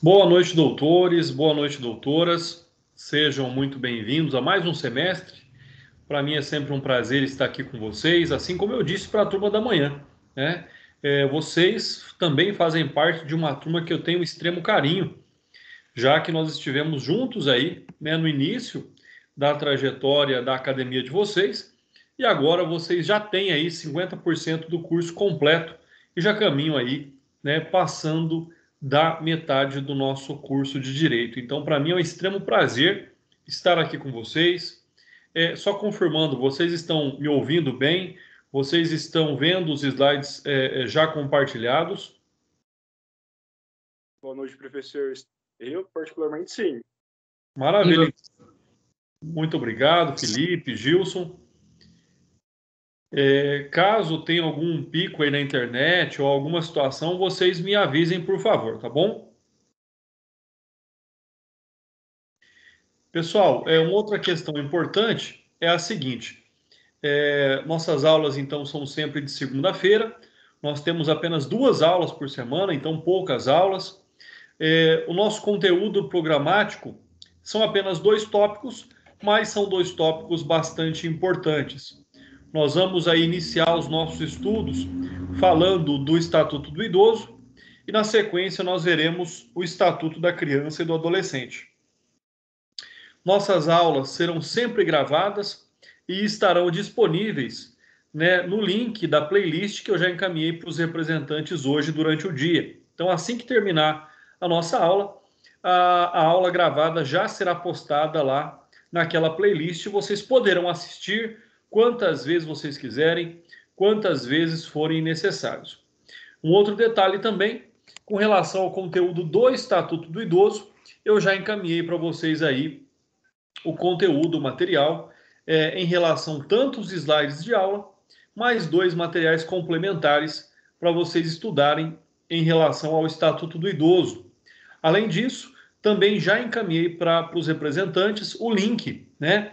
Boa noite, doutores, boa noite, doutoras. Sejam muito bem-vindos a mais um semestre. Para mim é sempre um prazer estar aqui com vocês, assim como eu disse para a turma da manhã, né? Vocês também fazem parte de uma turma que eu tenho um extremo carinho, já que nós estivemos juntos aí, né, no início da trajetória da academia de vocês, e agora vocês já têm aí 50% do curso completo e já caminham aí, né, passando da metade do nosso curso de Direito. Então, para mim é um extremo prazer estar aqui com vocês. Só confirmando, vocês estão me ouvindo bem? Vocês estão vendo os slides já compartilhados? Boa noite, professor. Eu, particularmente, sim. Maravilha. Muito obrigado, Felipe, Gilson. Caso tenha algum pico aí na internet ou alguma situação, vocês me avisem, por favor, tá bom? Pessoal, uma outra questão importante é a seguinte: nossas aulas, então, são sempre de segunda-feira. Nós temos apenas 2 aulas por semana, então poucas aulas. O nosso conteúdo programático são apenas 2 tópicos, mas são 2 tópicos bastante importantes. Nós vamos aí iniciar os nossos estudos falando do Estatuto do Idoso e, na sequência, nós veremos o Estatuto da Criança e do Adolescente. Nossas aulas serão sempre gravadas e estarão disponíveis, né, no link da playlist que eu já encaminhei para os representantes hoje durante o dia. Então, assim que terminar a nossa aula, a aula gravada já será postada lá naquela playlist. Vocês poderão assistir quantas vezes vocês quiserem, quantas vezes forem necessários. Um outro detalhe também, com relação ao conteúdo do Estatuto do Idoso, eu já encaminhei para vocês aí o conteúdo, o material, em relação tanto aos slides de aula, mais 2 materiais complementares para vocês estudarem em relação ao Estatuto do Idoso. Além disso, também já encaminhei para os representantes o link, né,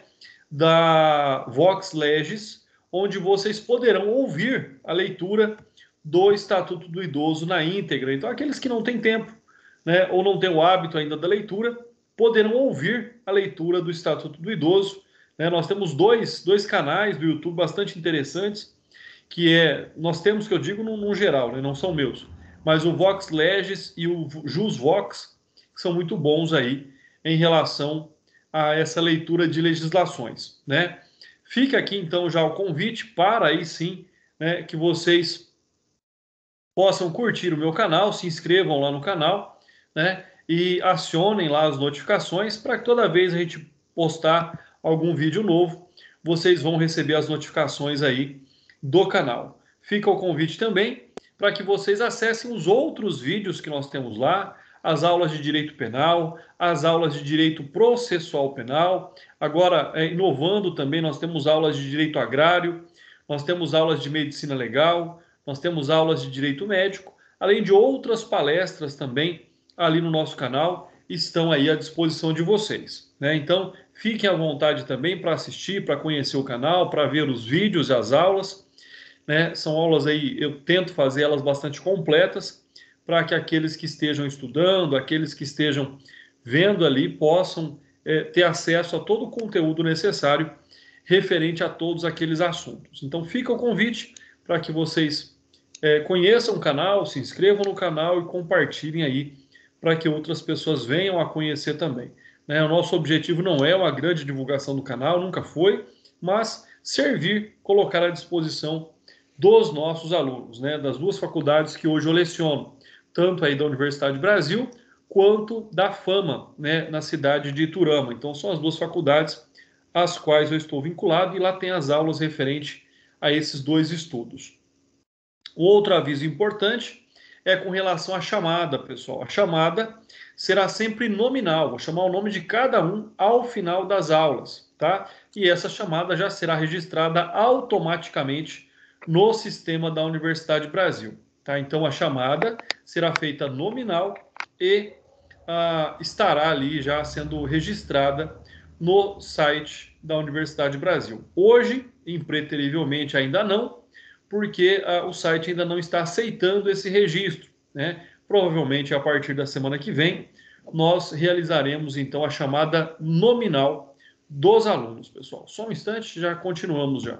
da Vox Legis, onde vocês poderão ouvir a leitura do Estatuto do Idoso na íntegra. Então, aqueles que não têm tempo, né, ou não têm o hábito ainda da leitura, poderão ouvir a leitura do Estatuto do Idoso. Né? Nós temos dois canais do YouTube bastante interessantes, nós temos, que eu digo no geral, né, não são meus, mas o Vox Legis e o Jus Vox, que são muito bons aí em relação a essa leitura de legislações, né? Fica aqui então já o convite para aí sim, né, que vocês possam curtir o meu canal, se inscrevam lá no canal, né, e acionem lá as notificações para que toda vez a gente postar algum vídeo novo, vocês vão receber as notificações aí do canal. Fica o convite também para que vocês acessem os outros vídeos que nós temos lá, as aulas de direito penal, as aulas de direito processual penal. Agora, inovando também, nós temos aulas de direito agrário, nós temos aulas de medicina legal, nós temos aulas de direito médico, além de outras palestras também ali no nosso canal, estão aí à disposição de vocês, né? Então, fiquem à vontade também para assistir, para conhecer o canal, para ver os vídeos e as aulas, né? São aulas aí, eu tento fazer elas bastante completas, para que aqueles que estejam estudando, aqueles que estejam vendo ali, possam ter acesso a todo o conteúdo necessário referente a todos aqueles assuntos. Então, fica o convite para que vocês conheçam o canal, se inscrevam no canal e compartilhem aí para que outras pessoas venham a conhecer também. Né? O nosso objetivo não é uma grande divulgação do canal, nunca foi, mas servir, colocar à disposição dos nossos alunos, né? Das 2 faculdades que hoje eu leciono, tanto aí da Universidade do Brasil, quanto da FAMA, né, na cidade de Iturama. Então, são as 2 faculdades às quais eu estou vinculado e lá tem as aulas referentes a esses 2 estudos. O outro aviso importante é com relação à chamada, pessoal. A chamada será sempre nominal, vou chamar o nome de cada um ao final das aulas, tá? E essa chamada já será registrada automaticamente no sistema da Universidade Brasil, tá? Então a chamada será feita nominal e estará ali já sendo registrada no site da Universidade Brasil. Hoje, impreterivelmente, ainda não, porque o site ainda não está aceitando esse registro, né? Provavelmente a partir da semana que vem nós realizaremos, então, a chamada nominal dos alunos, pessoal. Só um instante, já continuamos já.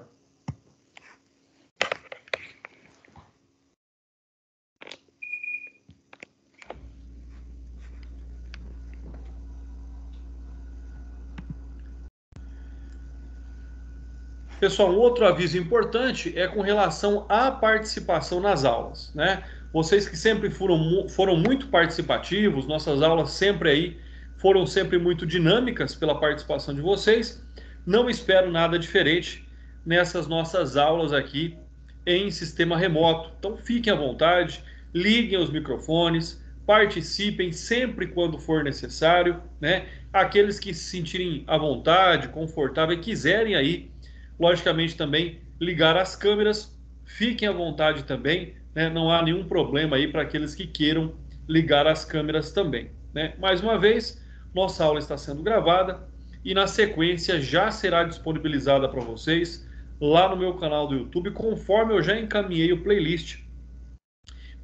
Pessoal, um outro aviso importante é com relação à participação nas aulas, né? Vocês que sempre foram muito participativos, nossas aulas sempre aí foram sempre muito dinâmicas pela participação de vocês. Não espero nada diferente nessas nossas aulas aqui em sistema remoto. Então fiquem à vontade, liguem os microfones, participem sempre quando for necessário, né? Aqueles que se sentirem à vontade, confortável e quiserem aí logicamente também ligar as câmeras, fiquem à vontade também, né? Não há nenhum problema aí para aqueles que queiram ligar as câmeras também, né? Mais uma vez, nossa aula está sendo gravada e na sequência já será disponibilizada para vocês lá no meu canal do YouTube, conforme eu já encaminhei o playlist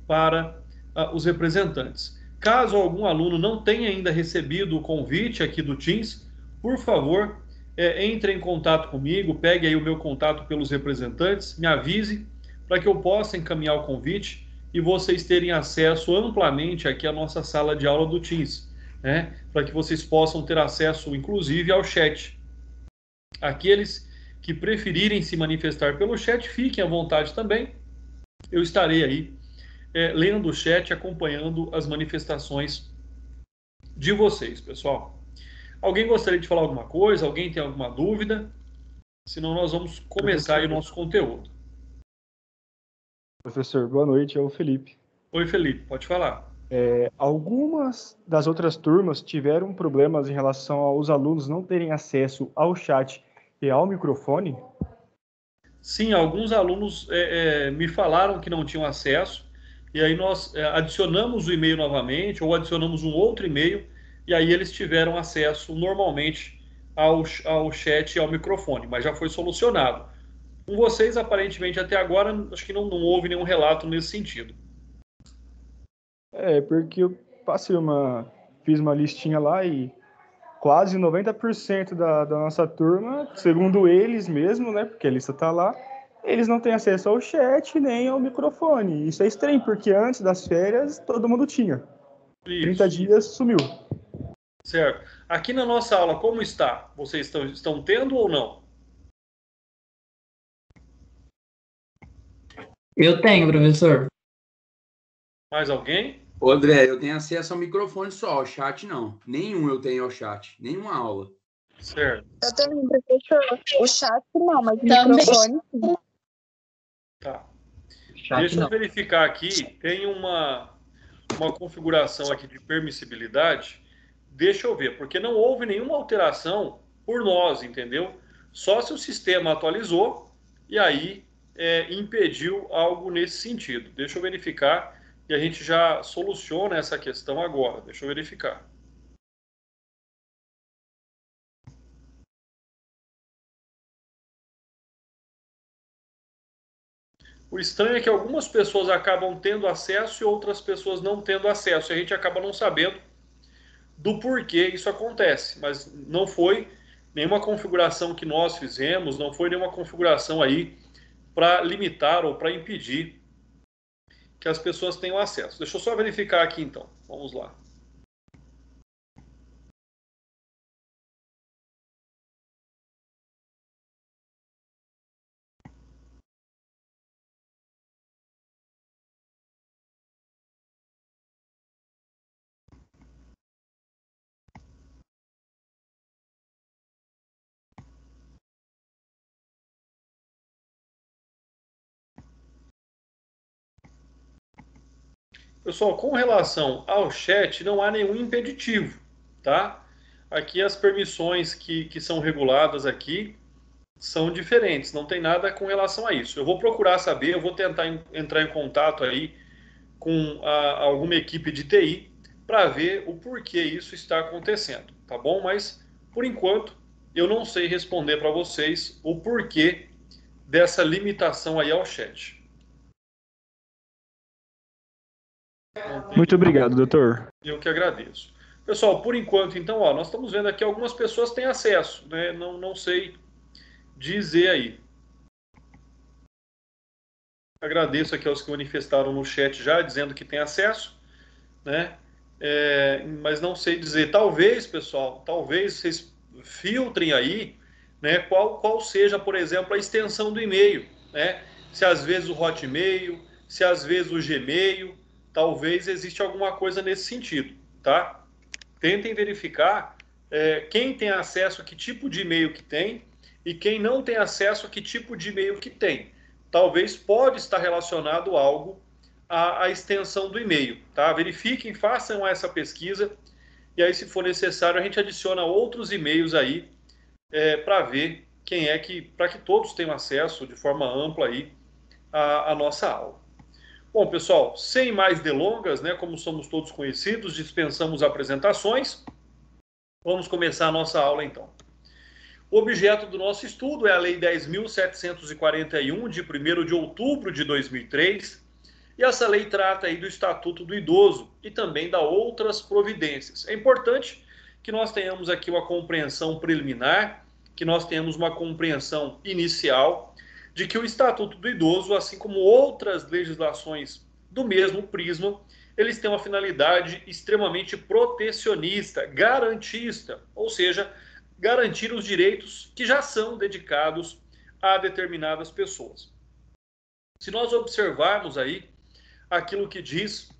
para os representantes. Caso algum aluno não tenha ainda recebido o convite aqui do Teams, por favor, entre em contato comigo, pegue aí o meu contato pelos representantes, me avise para que eu possa encaminhar o convite e vocês terem acesso amplamente aqui à nossa sala de aula do Teams, né? Para que vocês possam ter acesso, inclusive, ao chat. Aqueles que preferirem se manifestar pelo chat, fiquem à vontade também. Eu estarei aí lendo o chat, acompanhando as manifestações de vocês, pessoal. Alguém gostaria de falar alguma coisa? Alguém tem alguma dúvida? Senão nós vamos começar aí o nosso conteúdo. Professor, boa noite, é o Felipe. Oi, Felipe, pode falar. Algumas das outras turmas tiveram problemas em relação aos alunos não terem acesso ao chat e ao microfone? Sim, alguns alunos me falaram que não tinham acesso, e aí nós adicionamos o e-mail novamente, ou adicionamos um outro e-mail, e aí eles tiveram acesso normalmente ao chat e ao microfone, mas já foi solucionado. Com vocês, aparentemente, até agora, acho que não houve nenhum relato nesse sentido. Porque eu fiz uma listinha lá e quase 90% da nossa turma, segundo eles mesmo, né, porque a lista tá lá, eles não têm acesso ao chat nem ao microfone. Isso é estranho, porque antes das férias todo mundo tinha. Isso. 30 dias sumiu. Certo. Aqui na nossa aula, como está? Vocês estão tendo ou não? Eu tenho, professor. Mais alguém? Ô, André, eu tenho acesso ao microfone só, ao chat não. Nenhum eu tenho ao chat, nenhuma aula. Certo. Eu também, professor. O chat não, mas o microfone sim. Tá. Chat Deixa não. eu verificar aqui. Tem uma configuração aqui de permissibilidade. Deixa eu ver, porque não houve nenhuma alteração por nós, entendeu? Só se o sistema atualizou e aí impediu algo nesse sentido. Deixa eu verificar e a gente já soluciona essa questão agora. Deixa eu verificar. O estranho é que algumas pessoas acabam tendo acesso e outras pessoas não tendo acesso. E a gente acaba não sabendo do porquê isso acontece. Mas não foi nenhuma configuração que nós fizemos, não foi nenhuma configuração aí para limitar ou para impedir que as pessoas tenham acesso. Deixa eu só verificar aqui então. Vamos lá. Pessoal, com relação ao chat, não há nenhum impeditivo, tá? Aqui as permissões que são reguladas aqui são diferentes, não tem nada com relação a isso. Eu vou procurar saber, eu vou tentar entrar em contato aí com alguma equipe de TI para ver o porquê isso está acontecendo, tá bom? Mas, por enquanto, eu não sei responder para vocês o porquê dessa limitação aí ao chat. Muito obrigado, doutor. Eu que agradeço. Pessoal, por enquanto, então, ó, nós estamos vendo aqui algumas pessoas têm acesso, né? Não sei dizer aí. Agradeço aqui aos que manifestaram no chat já, dizendo que tem acesso, né? Mas não sei dizer. Talvez, pessoal, talvez vocês filtrem aí, né? Qual seja, por exemplo, a extensão do e-mail, né? Se às vezes o Hotmail, se às vezes o Gmail, talvez existe alguma coisa nesse sentido, tá? Tentem verificar quem tem acesso a que tipo de e-mail que tem e quem não tem acesso a que tipo de e-mail que tem. Talvez pode estar relacionado algo à extensão do e-mail, tá? Verifiquem, façam essa pesquisa e aí, se for necessário, a gente adiciona outros e-mails aí para ver quem é para que todos tenham acesso de forma ampla aí à nossa aula. Bom, pessoal, sem mais delongas, né, como somos todos conhecidos, dispensamos apresentações. Vamos começar a nossa aula, então. O objeto do nosso estudo é a Lei 10.741, de 1º de outubro de 2003, e essa lei trata aí do Estatuto do Idoso e também da outras providências. É importante que nós tenhamos aqui uma compreensão preliminar, que nós tenhamos uma compreensão inicial de que o Estatuto do Idoso, assim como outras legislações do mesmo prisma, eles têm uma finalidade extremamente protecionista, garantista, ou seja, garantir os direitos que já são dedicados a determinadas pessoas. Se nós observarmos aí aquilo que diz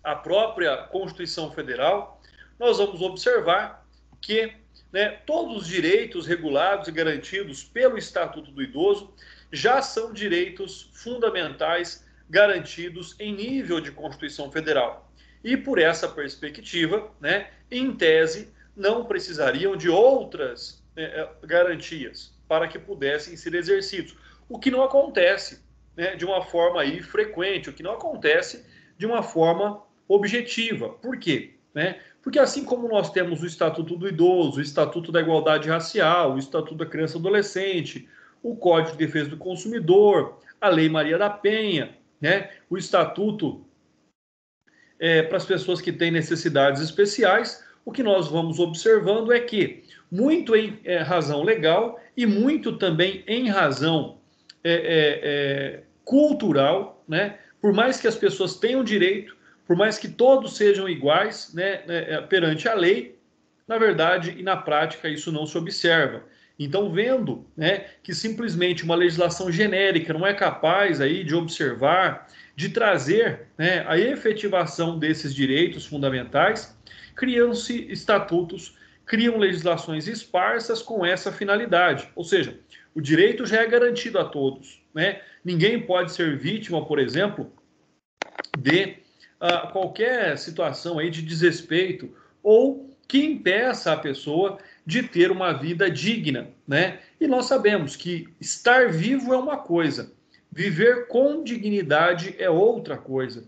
a própria Constituição Federal, nós vamos observar que todos os direitos regulados e garantidos pelo Estatuto do Idoso já são direitos fundamentais garantidos em nível de Constituição Federal. E por essa perspectiva, em tese, não precisariam de outras garantias para que pudessem ser exercidos. O que não acontece de uma forma aí frequente, o que não acontece de uma forma objetiva. Por quê? Porque assim como nós temos o Estatuto do Idoso, o Estatuto da Igualdade Racial, o Estatuto da Criança e Adolescente, o Código de Defesa do Consumidor, a Lei Maria da Penha, o Estatuto para as pessoas que têm necessidades especiais, o que nós vamos observando é que, muito em razão legal e muito também em razão cultural, por mais que as pessoas tenham direito, por mais que todos sejam iguais perante a lei, na verdade e na prática isso não se observa. Então, vendo que simplesmente uma legislação genérica não é capaz aí de observar, de trazer a efetivação desses direitos fundamentais, criam-se estatutos, criam legislações esparsas com essa finalidade. Ou seja, o direito já é garantido a todos. Ninguém pode ser vítima, por exemplo, de qualquer situação aí de desrespeito ou que impeça a pessoa de ter uma vida digna, E nós sabemos que estar vivo é uma coisa, viver com dignidade é outra coisa,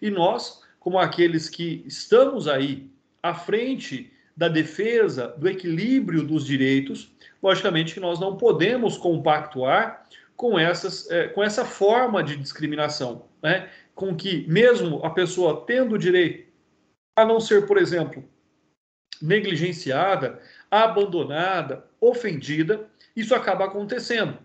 E nós, como aqueles que estamos aí à frente da defesa, do equilíbrio dos direitos, logicamente que nós não podemos compactuar com essa forma de discriminação, com que mesmo a pessoa tendo o direito a não ser, por exemplo, negligenciada, abandonada, ofendida, isso acaba acontecendo.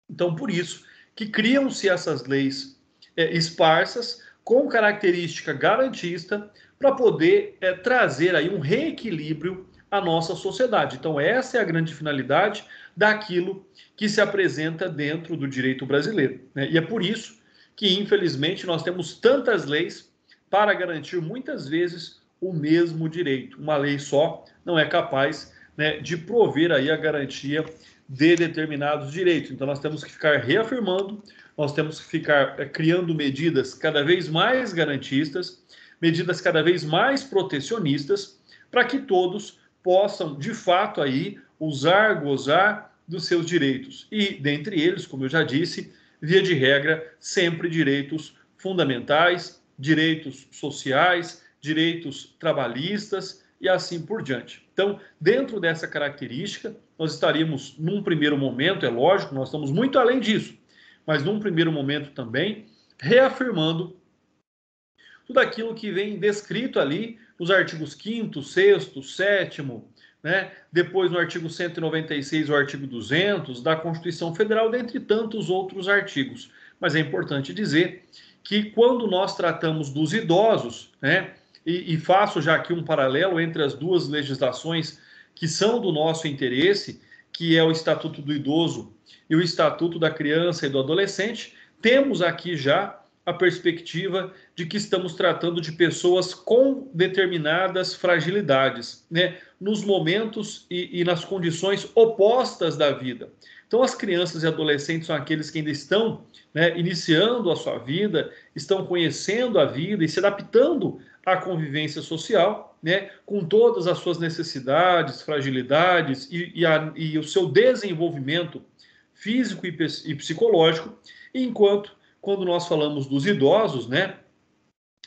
Então, por isso que criam-se essas leis esparsas com característica garantista para poder trazer aí um reequilíbrio à nossa sociedade. Então, essa é a grande finalidade daquilo que se apresenta dentro do direito brasileiro. E é por isso que, infelizmente, nós temos tantas leis para garantir muitas vezes o mesmo direito. Uma lei só não é capaz de prover aí a garantia de determinados direitos. Então, nós temos que ficar reafirmando, nós temos que ficar criando medidas cada vez mais garantistas, medidas cada vez mais protecionistas, para que todos possam, de fato, aí gozar dos seus direitos. E, dentre eles, como eu já disse, via de regra, sempre direitos fundamentais, direitos sociais, direitos trabalhistas e assim por diante. Então, dentro dessa característica, nós estaríamos, num primeiro momento, é lógico, nós estamos muito além disso, mas num primeiro momento também, reafirmando tudo aquilo que vem descrito ali nos artigos 5º, 6º, 7º, né? Depois no artigo 196, o artigo 200 da Constituição Federal, dentre tantos outros artigos. Mas é importante dizer que quando nós tratamos dos idosos, né, e faço já aqui um paralelo entre as duas legislações que são do nosso interesse, que é o Estatuto do Idoso e o Estatuto da Criança e do Adolescente, temos aqui já a perspectiva de que estamos tratando de pessoas com determinadas fragilidades, né, nos momentos e nas condições opostas da vida. Então, as crianças e adolescentes são aqueles que ainda estão, né, iniciando a sua vida, estão conhecendo a vida e se adaptando à convivência social, né, com todas as suas necessidades, fragilidades e o seu desenvolvimento físico e psicológico, enquanto, quando nós falamos dos idosos, né,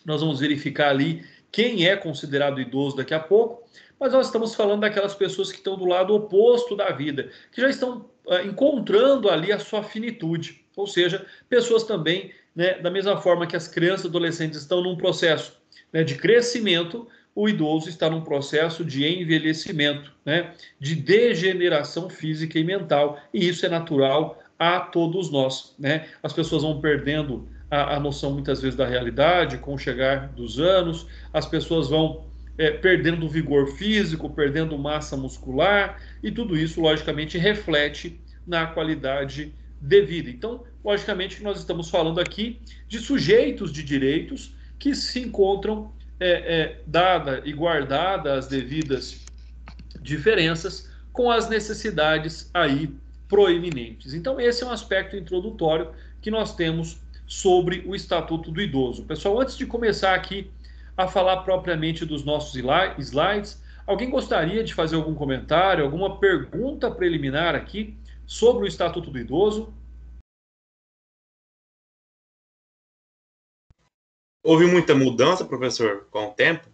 nós vamos verificar ali quem é considerado idoso daqui a pouco, mas nós estamos falando daquelas pessoas que estão do lado oposto da vida, que já estão encontrando ali a sua finitude, ou seja, pessoas também, né, da mesma forma que as crianças e adolescentes estão num processo, né, de crescimento, o idoso está num processo de envelhecimento, né, de degeneração física e mental, e isso é natural a todos nós, né? As pessoas vão perdendo a noção muitas vezes da realidade com o chegar dos anos, as pessoas vão perdendo vigor físico, perdendo massa muscular, e tudo isso, logicamente, reflete na qualidade de vida. Então, logicamente, nós estamos falando aqui de sujeitos de direitos que se encontram dada e guardada as devidas diferenças com as necessidades aí proeminentes. Então, esse é um aspecto introdutório que nós temos sobre o Estatuto do Idoso. Pessoal, antes de começar aqui a falar propriamente dos nossos slides, alguém gostaria de fazer algum comentário, alguma pergunta preliminar aqui sobre o Estatuto do Idoso? Houve muita mudança, professor, com o tempo?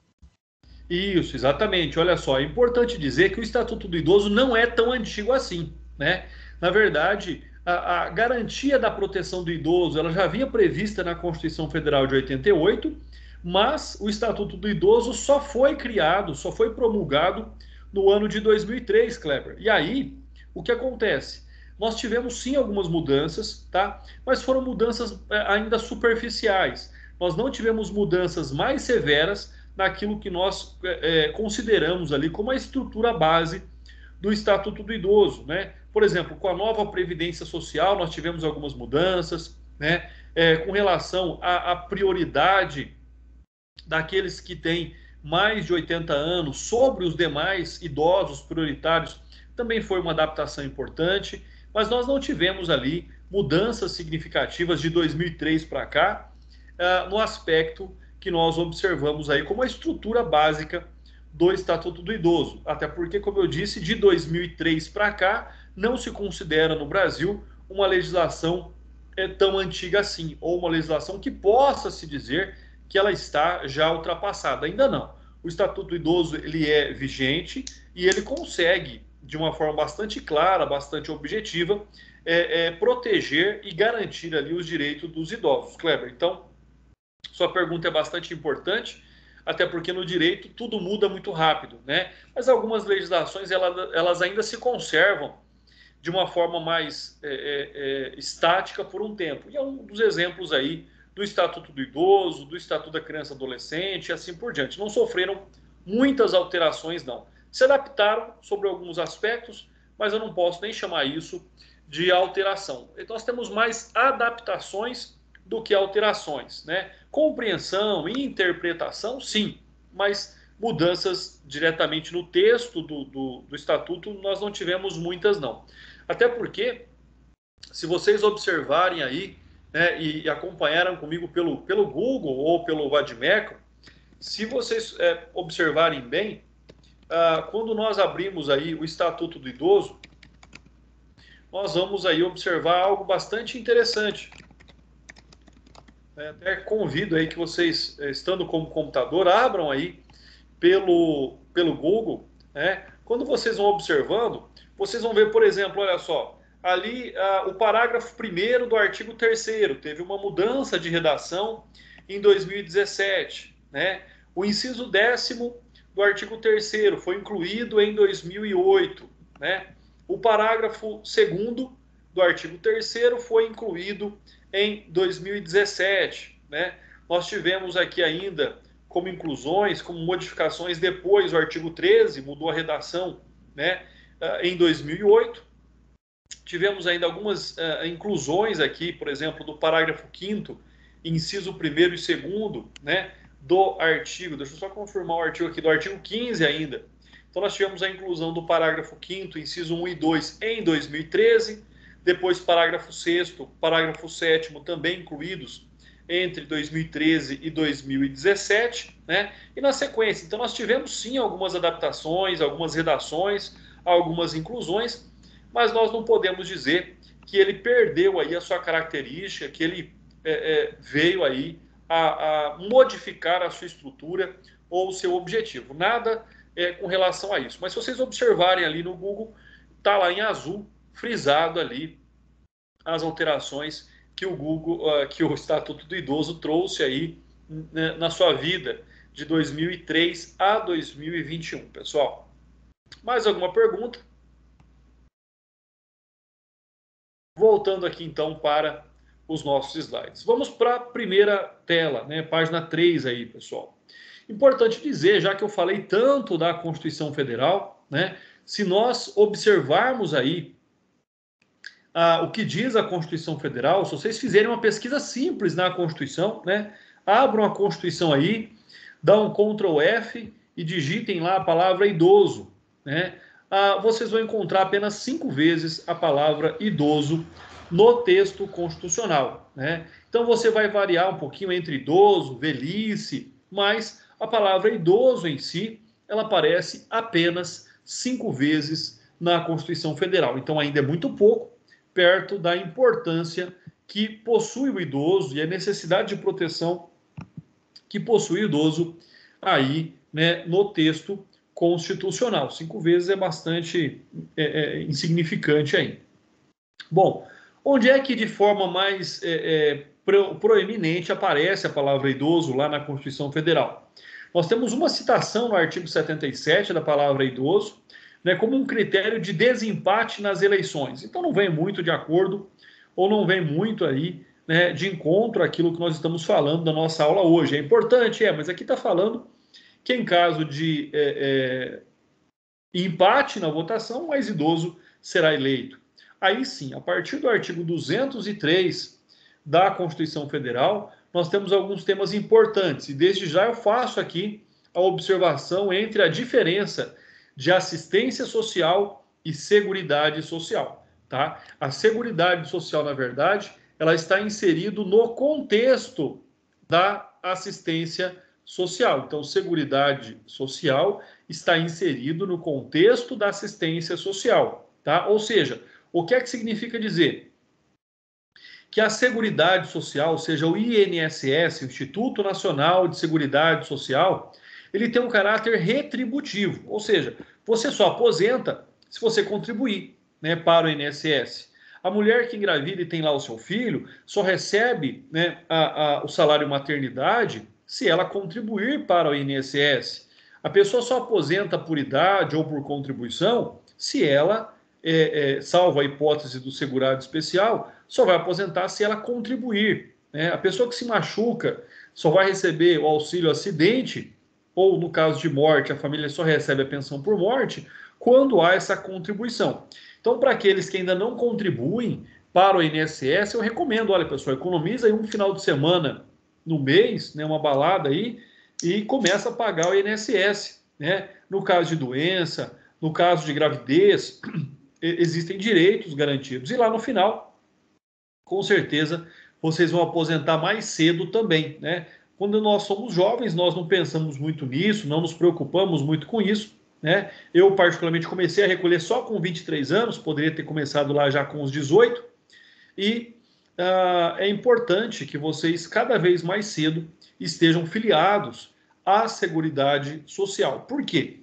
Isso, exatamente. Olha só, é importante dizer que o Estatuto do Idoso não é tão antigo assim, né? Na verdade, a garantia da proteção do idoso, ela já havia prevista na Constituição Federal de 88, mas o Estatuto do Idoso só foi criado, só foi promulgado no ano de 2003, Kleber. E aí, o que acontece? Nós tivemos sim algumas mudanças, tá? Mas foram mudanças ainda superficiais. Nós não tivemos mudanças mais severas naquilo que nós consideramos ali como a estrutura base do Estatuto do Idoso, né? Por exemplo, com a nova Previdência Social, nós tivemos algumas mudanças, né? Com relação à prioridade daqueles que têm mais de 80 anos sobre os demais idosos prioritários, também foi uma adaptação importante, mas nós não tivemos ali mudanças significativas de 2003 para cá, no aspecto que nós observamos aí como a estrutura básica do Estatuto do Idoso. Até porque, como eu disse, de 2003 para cá, não se considera no Brasil uma legislação tão antiga assim, ou uma legislação que possa se dizer que ela está já ultrapassada. Ainda não. O Estatuto do Idoso, ele é vigente e ele consegue, de uma forma bastante clara, bastante objetiva, proteger e garantir ali os direitos dos idosos. Kleber, então, sua pergunta é bastante importante, até porque no direito tudo muda muito rápido, né? Mas algumas legislações, elas ainda se conservam de uma forma mais estática por um tempo. E é um dos exemplos aí do Estatuto do Idoso, do Estatuto da Criança e Adolescente e assim por diante. Não sofreram muitas alterações, não. Se adaptaram sobre alguns aspectos, mas eu não posso nem chamar isso de alteração. Então, nós temos mais adaptações do que alterações, né? Compreensão e interpretação, sim, mas mudanças diretamente no texto do Estatuto nós não tivemos muitas, não. Até porque, se vocês observarem aí, né, e acompanharam comigo pelo Google ou pelo Vadimeco, se vocês observarem bem, quando nós abrimos aí o Estatuto do Idoso, nós vamos aí observar algo bastante interessante. Até convido aí que vocês, estando como computador, abram aí pelo Google, né? Quando vocês vão observando, vocês vão ver, por exemplo, olha só, ali o parágrafo 1º do artigo 3º teve uma mudança de redação em 2017, né? O inciso 10º do artigo 3º foi incluído em 2008, né? O parágrafo 2º do artigo 3º foi incluído em 2017, né? Nós tivemos aqui ainda como inclusões, como modificações depois do artigo 13, mudou a redação, né? Em 2008. Tivemos ainda algumas inclusões aqui, por exemplo, do parágrafo 5º, inciso 1º e 2º, né? Do artigo, deixa eu só confirmar o artigo aqui, do artigo 15 ainda. Então nós tivemos a inclusão do parágrafo 5º, inciso 1 e 2 em 2013, depois parágrafo 6º, parágrafo 7º também incluídos entre 2013 e 2017, né? E na sequência, então nós tivemos sim algumas adaptações, algumas redações, algumas inclusões, mas nós não podemos dizer que ele perdeu aí a sua característica, que ele veio aí a modificar a sua estrutura ou o seu objetivo. Nada com relação a isso. Mas se vocês observarem ali no Google, está lá em azul, frisado ali, as alterações que o Google, que o Estatuto do Idoso trouxe aí na sua vida de 2003 a 2021, pessoal. Mais alguma pergunta? Voltando aqui então para os nossos slides. Vamos para a primeira tela, né? Página 3 aí, pessoal. Importante dizer, já que eu falei tanto da Constituição Federal, né? Se nós observarmos aí o que diz a Constituição Federal, se vocês fizerem uma pesquisa simples na Constituição, né? Abram a Constituição aí, dá um Ctrl F e digitem lá a palavra idoso, né? Vocês vão encontrar apenas 5 vezes a palavra idoso no texto constitucional, né? Então você vai variar um pouquinho entre idoso, velhice, mas a palavra idoso em si, ela aparece apenas 5 vezes na Constituição Federal. Então ainda é muito pouco, perto da importância que possui o idoso e a necessidade de proteção que possui o idoso aí, né, no texto constitucional. 5 vezes é bastante insignificante aí. Bom, onde é que de forma mais proeminente aparece a palavra idoso lá na Constituição Federal? Nós temos uma citação no artigo 77 da palavra idoso, né, como um critério de desempate nas eleições. Então não vem muito de acordo, ou não vem muito aí, né, de encontro àquilo que nós estamos falando da nossa aula hoje. É importante, mas aqui está falando que em caso de empate na votação, o mais idoso será eleito. Aí sim, a partir do artigo 203 da Constituição Federal, nós temos alguns temas importantes, e desde já eu faço aqui a observação entre a diferença de assistência social e seguridade social, tá? A seguridade social, na verdade, ela está inserida no contexto da assistência social. Então, seguridade social está inserido no contexto da assistência social, tá? Ou seja, o que é que significa dizer? Que a seguridade social, ou seja, o INSS, o Instituto Nacional de Seguridade Social, ele tem um caráter retributivo, ou seja, você só aposenta se você contribuir, né, para o INSS. A mulher que engravida e tem lá o seu filho só recebe, né, o salário maternidade se ela contribuir para o INSS. A pessoa só aposenta por idade ou por contribuição se ela, salvo a hipótese do segurado especial, só vai aposentar se ela contribuir, né? A pessoa que se machuca só vai receber o auxílio acidente, ou no caso de morte, a família só recebe a pensão por morte, quando há essa contribuição. Então, para aqueles que ainda não contribuem para o INSS, eu recomendo, olha, pessoal, economiza aí um final de semana no mês, né, uma balada aí, e começa a pagar o INSS, né? No caso de doença, no caso de gravidez, existem direitos garantidos. E lá no final, com certeza, vocês vão aposentar mais cedo também, né? Quando nós somos jovens, nós não pensamos muito nisso, não nos preocupamos muito com isso, né? Eu, particularmente, comecei a recolher só com 23 anos, poderia ter começado lá já com os 18, e é importante que vocês, cada vez mais cedo, estejam filiados à Seguridade Social. Por quê?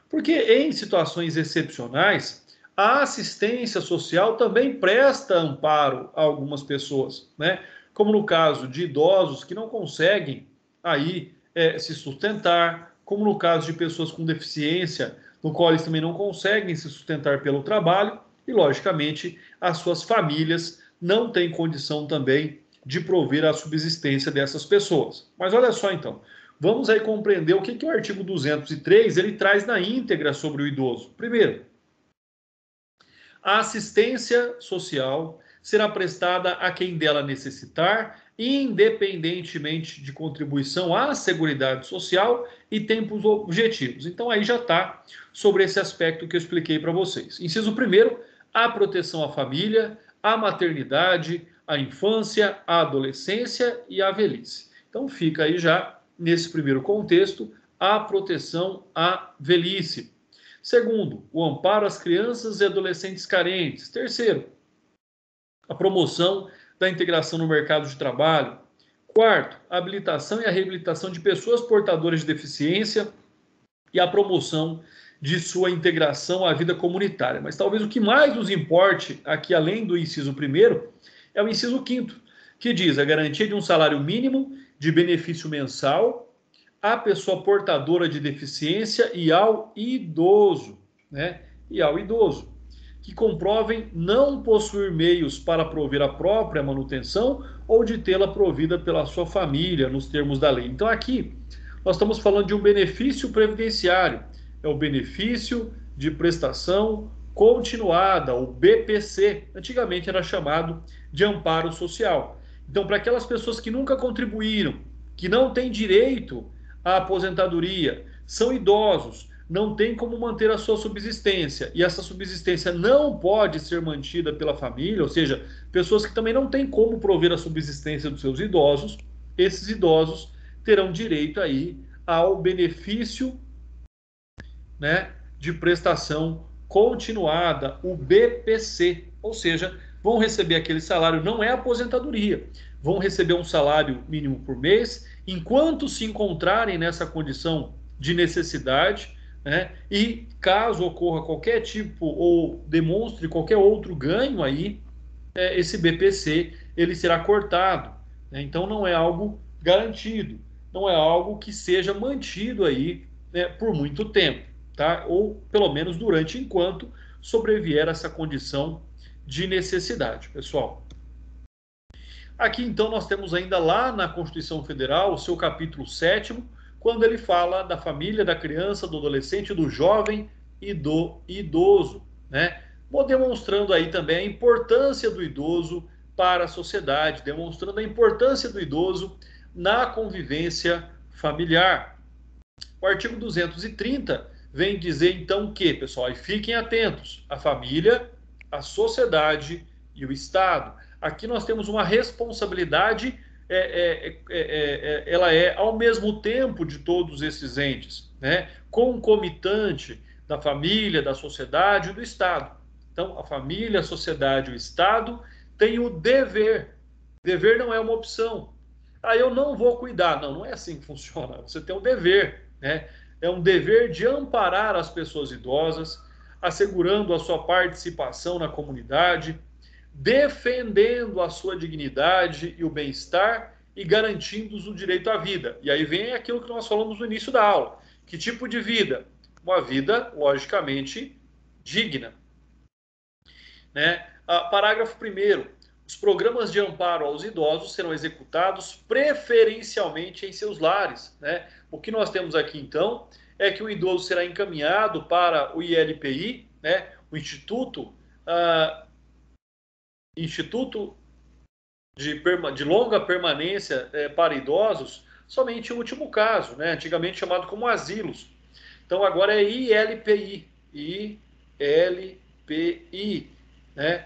Porque em situações excepcionais, a assistência social também presta amparo a algumas pessoas, né? como no caso de idosos que não conseguem aí se sustentar, como no caso de pessoas com deficiência, no qual eles também não conseguem se sustentar pelo trabalho, e, logicamente, as suas famílias não têm condição também de prover a subsistência dessas pessoas. Mas olha só, então, vamos aí compreender o que o artigo 203 ele traz na íntegra sobre o idoso. Primeiro, a assistência social será prestada a quem dela necessitar, independentemente de contribuição à Seguridade Social e tempos objetivos. Então aí já está sobre esse aspecto que eu expliquei para vocês. Inciso 1º, a proteção à família, à maternidade, à infância, à adolescência e à velhice. Então fica aí já, nesse primeiro contexto, a proteção à velhice. Segundo, o amparo às crianças e adolescentes carentes. Terceiro, a promoção da integração no mercado de trabalho. Quarto, a habilitação e a reabilitação de pessoas portadoras de deficiência e a promoção de sua integração à vida comunitária. Mas talvez o que mais nos importe aqui, além do inciso 1º, é o inciso 5º, que diz a garantia de um salário mínimo de benefício mensal à pessoa portadora de deficiência e ao idoso, né? E ao idoso, que comprovem não possuir meios para prover a própria manutenção ou de tê-la provida pela sua família, nos termos da lei. Então aqui nós estamos falando de um benefício previdenciário, é o benefício de prestação continuada, o BPC, antigamente era chamado de amparo social. Então, para aquelas pessoas que nunca contribuíram, que não têm direito à aposentadoria, são idosos, não têm como manter a sua subsistência, e essa subsistência não pode ser mantida pela família, ou seja, pessoas que também não têm como prover a subsistência dos seus idosos, esses idosos terão direito aí ao benefício, né, de prestação continuada, o BPC, ou seja, vão receber aquele salário, não é aposentadoria, vão receber um salário mínimo por mês, enquanto se encontrarem nessa condição de necessidade, né, e caso ocorra qualquer tipo ou demonstre qualquer outro ganho aí, esse BPC ele será cortado, né, então não é algo garantido, não é algo que seja mantido aí, né, por muito tempo, tá? Ou pelo menos durante enquanto sobrevier essa condição de necessidade, pessoal. Aqui então nós temos ainda lá na Constituição Federal o seu capítulo 7º, quando ele fala da família, da criança, do adolescente, do jovem e do idoso, né? Demonstrando aí também a importância do idoso para a sociedade, demonstrando a importância do idoso na convivência familiar. O artigo 230 vem dizer então que, pessoal, e fiquem atentos, a família, a sociedade e o Estado. Aqui nós temos uma responsabilidade, ela é ao mesmo tempo de todos esses entes, né? Concomitante da família, da sociedade e do Estado. Então, a família, a sociedade e o Estado têm o dever. Dever não é uma opção. Eu não vou cuidar. Não, não é assim que funciona. Você tem um dever, né? É um dever de amparar as pessoas idosas, assegurando a sua participação na comunidade, defendendo a sua dignidade e o bem-estar e garantindo-os o direito à vida. E aí vem aquilo que nós falamos no início da aula. Que tipo de vida? Uma vida, logicamente, digna. Né? Parágrafo 1º. Os programas de amparo aos idosos serão executados preferencialmente em seus lares, né? O que nós temos aqui, então, é que o idoso será encaminhado para o ILPI, né? O Instituto de Longa Permanência para Idosos, somente em último caso, né? Antigamente chamado como asilos. Então, agora é ILPI, né?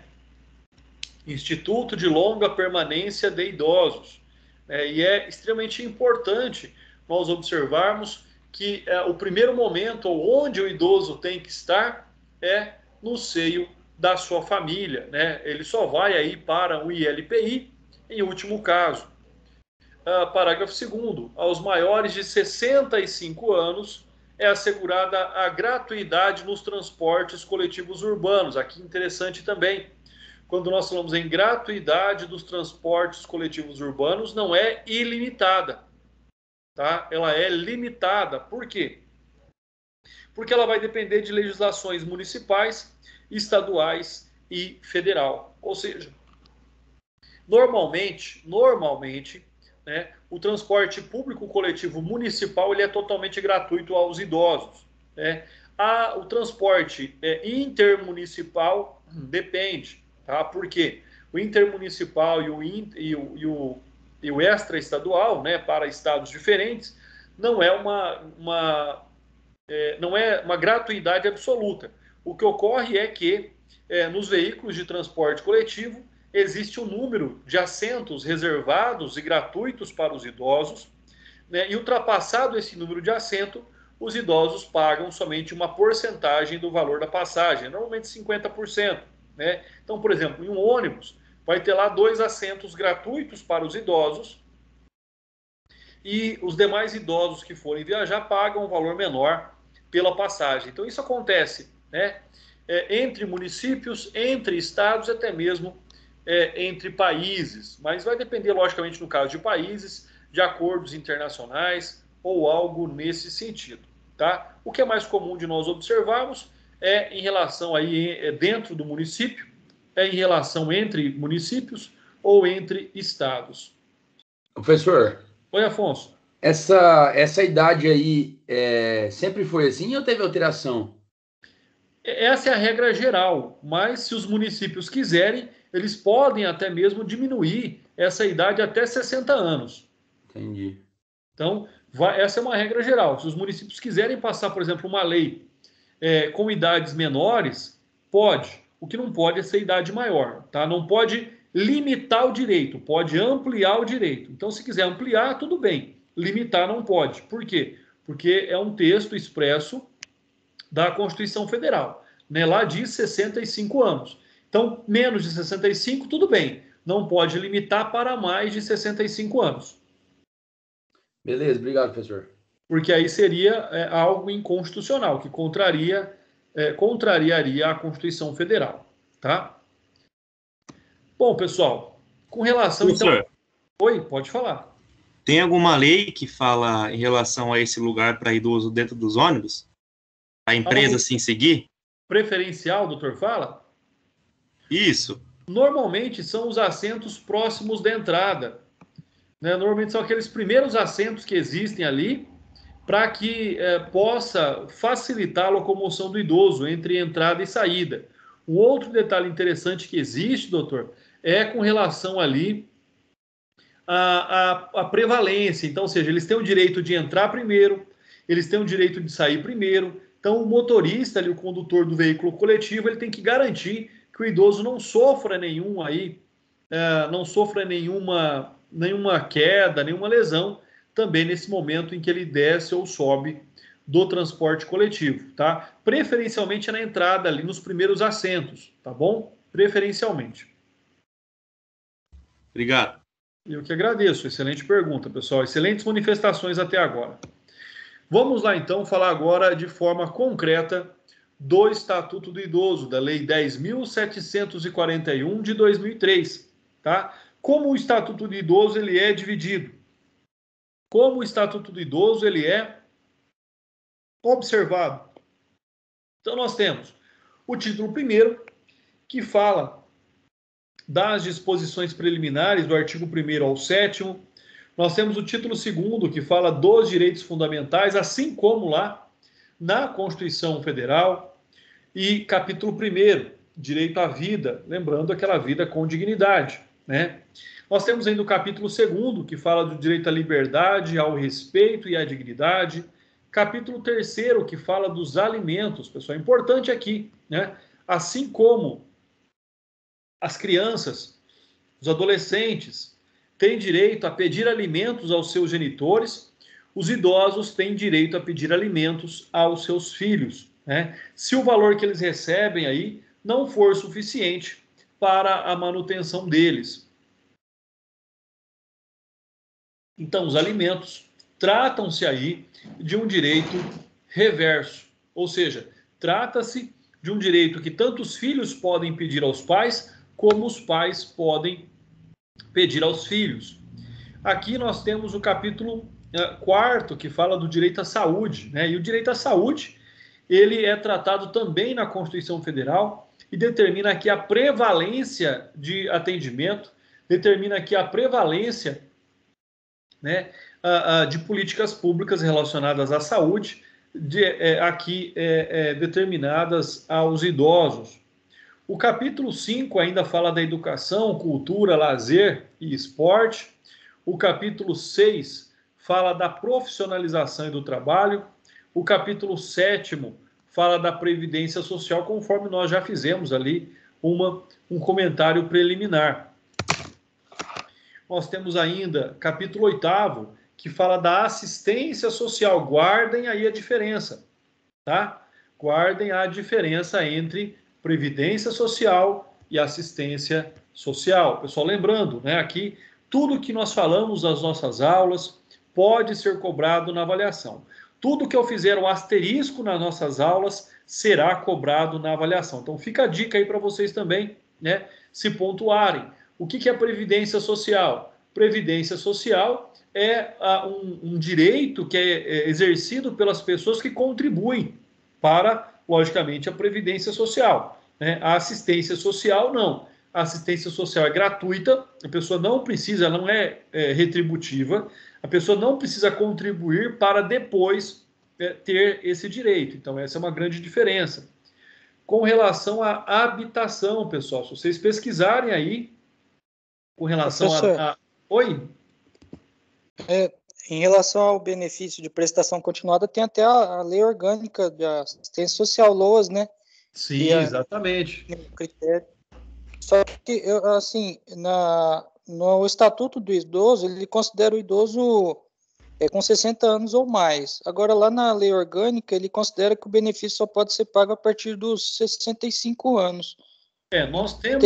Instituto de Longa Permanência de Idosos. E é extremamente importante nós observarmos que o primeiro momento onde o idoso tem que estar é no seio da sua família, né? Ele só vai aí para o ILPI em último caso. Parágrafo 2º. Aos maiores de 65 anos é assegurada a gratuidade nos transportes coletivos urbanos. Aqui interessante também. quando nós falamos em gratuidade dos transportes coletivos urbanos, não é ilimitada, tá? Ela é limitada. Por quê? Porque ela vai depender de legislações municipais, estaduais e federal. Ou seja, normalmente, né, o transporte público coletivo municipal ele é totalmente gratuito aos idosos, né? O transporte intermunicipal depende, tá? Porque o intermunicipal e o extraestadual, né, para estados diferentes, não é uma gratuidade absoluta. O que ocorre é que nos veículos de transporte coletivo existe um número de assentos reservados e gratuitos para os idosos, né, e ultrapassado esse número de assento, os idosos pagam somente uma porcentagem do valor da passagem, normalmente 50%. Né? Então, por exemplo, em um ônibus, vai ter lá 2 assentos gratuitos para os idosos e os demais idosos que forem viajar pagam um valor menor pela passagem. Então, isso acontece, né, entre municípios, entre estados, até mesmo entre países, mas vai depender, logicamente, no caso de países, de acordos internacionais ou algo nesse sentido. Tá? O que é mais comum de nós observarmos é em relação aí dentro do município, em relação entre municípios ou entre estados. Professor. Oi, Afonso. Essa idade aí sempre foi assim ou teve alteração? Essa é a regra geral, mas se os municípios quiserem, eles podem até mesmo diminuir essa idade até 60 anos. Entendi. Então, essa é uma regra geral. Se os municípios quiserem passar, por exemplo, uma lei com idades menores, pode. O que não pode é ser idade maior, tá? Não pode limitar o direito, pode ampliar o direito. Então, se quiser ampliar, tudo bem. Limitar não pode. Por quê? Porque é um texto expresso da Constituição Federal, né? Lá diz 65 anos. Então, menos de 65, tudo bem. Não pode limitar para mais de 65 anos. Beleza, obrigado, professor. Porque aí seria algo inconstitucional, que contrariaria a Constituição Federal, tá? Bom, pessoal, com relação... Professor, então... Oi, pode falar. Tem alguma lei que fala em relação a esse lugar para idoso dentro dos ônibus? A empresa sim seguir? Preferencial, doutor fala? Isso. Normalmente são os assentos próximos da entrada. Né? Normalmente são aqueles primeiros assentos que existem ali para que possa facilitar a locomoção do idoso entre entrada e saída. Um outro detalhe interessante que existe, doutor, é com relação ali à prevalência. Então, ou seja, eles têm o direito de entrar primeiro, eles têm o direito de sair primeiro. Então, o motorista, ali, o condutor do veículo coletivo, ele tem que garantir que o idoso não sofra nenhuma queda, nenhuma lesão, também nesse momento em que ele desce ou sobe do transporte coletivo, tá? Preferencialmente na entrada ali, nos primeiros assentos, tá bom? Preferencialmente. Obrigado. Eu que agradeço, excelente pergunta, pessoal. Excelentes manifestações até agora. Vamos lá, então, falar agora de forma concreta do Estatuto do Idoso, da Lei 10.741 de 2003, tá? Como o Estatuto do Idoso ele é dividido? Como o Estatuto do Idoso ele é observado? Então, nós temos o título 1º, que fala das disposições preliminares do artigo 1º ao 7º. Nós temos o título 2º, que fala dos direitos fundamentais, assim como lá na Constituição Federal. E capítulo 1º, direito à vida, lembrando aquela vida com dignidade, né? Nós temos ainda o capítulo 2º, que fala do direito à liberdade, ao respeito e à dignidade. Capítulo 3º, que fala dos alimentos. Pessoal, importante aqui, né? Assim como as crianças, os adolescentes têm direito a pedir alimentos aos seus genitores, os idosos têm direito a pedir alimentos aos seus filhos, né? Se o valor que eles recebem aí não for suficiente para a manutenção deles. Então, os alimentos tratam-se aí de um direito reverso, ou seja, trata-se de um direito que tanto os filhos podem pedir aos pais, como os pais podem pedir aos filhos. Aqui nós temos o capítulo 4º, que fala do direito à saúde, né? E o direito à saúde, ele é tratado também na Constituição Federal e determina aqui a prevalência de atendimento, determina aqui a prevalência, né, de políticas públicas relacionadas à saúde, determinadas aos idosos. O capítulo 5 ainda fala da educação, cultura, lazer e esporte. O capítulo 6 fala da profissionalização e do trabalho. O capítulo 7º fala da previdência social, conforme nós já fizemos ali um comentário preliminar. Nós temos ainda capítulo 8º, que fala da assistência social. Guardem aí a diferença, tá? Guardem a diferença entre previdência social e assistência social. Pessoal, lembrando, né, aqui, tudo que nós falamos nas nossas aulas pode ser cobrado na avaliação. Tudo que eu fizer um asterisco nas nossas aulas será cobrado na avaliação. Então, fica a dica aí para vocês também, né, se pontuarem. O que é previdência social? Previdência social é um direito que é exercido pelas pessoas que contribuem para, logicamente, a previdência social, né? A assistência social, não. A assistência social é gratuita, a pessoa não precisa, não é retributiva, a pessoa não precisa contribuir para depois ter esse direito. Então, essa é uma grande diferença. Com relação à habitação, pessoal, se vocês pesquisarem aí, com relação a... Oi? Em relação ao benefício de prestação continuada, tem até a lei orgânica de assistência social, LOAS, né? Sim, exatamente. Critério. Só que, no Estatuto do Idoso, ele considera o idoso com 60 anos ou mais. Agora, lá na lei orgânica, ele considera que o benefício só pode ser pago a partir dos 65 anos. Nós temos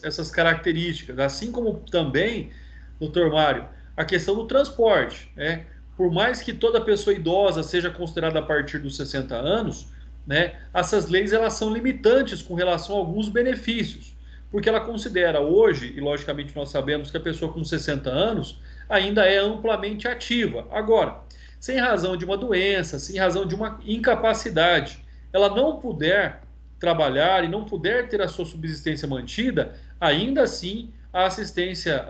essas características, assim como também, doutor Mário, a questão do transporte, né? Por mais que toda pessoa idosa seja considerada a partir dos 60 anos, né, essas leis elas são limitantes com relação a alguns benefícios, porque ela considera hoje, e logicamente nós sabemos que a pessoa com 60 anos ainda é amplamente ativa. Agora, sem razão de uma doença, sem razão de uma incapacidade, ela não puder trabalhar e não puder ter a sua subsistência mantida, ainda assim a assistência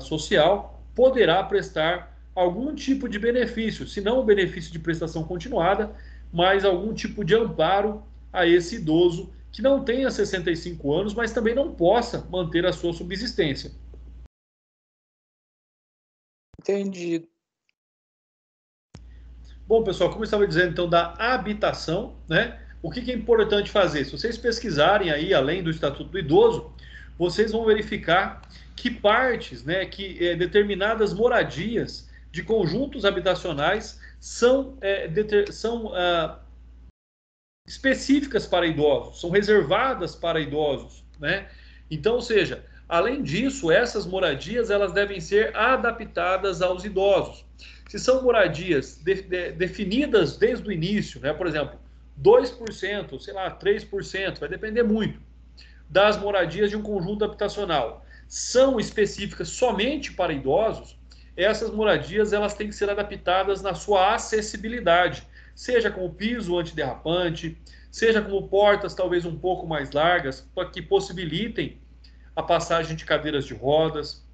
social poderá prestar algum tipo de benefício, se não o benefício de prestação continuada, mas algum tipo de amparo a esse idoso que não tenha 65 anos, mas também não possa manter a sua subsistência. Entendido. Bom, pessoal, como eu estava dizendo, então, da habitação, né? O que é importante fazer? Se vocês pesquisarem aí, além do Estatuto do Idoso, vocês vão verificar que partes, né, determinadas moradias de conjuntos habitacionais são específicas para idosos, são reservadas para idosos, né? Então, ou seja, além disso, essas moradias elas devem ser adaptadas aos idosos. Se são moradias definidas desde o início, né, por exemplo, 2%, sei lá, 3%, vai depender muito das moradias de um conjunto habitacional, são específicas somente para idosos, essas moradias elas têm que ser adaptadas na sua acessibilidade, seja com o piso antiderrapante, seja com portas talvez um pouco mais largas, para que possibilitem a passagem de cadeiras de rodas,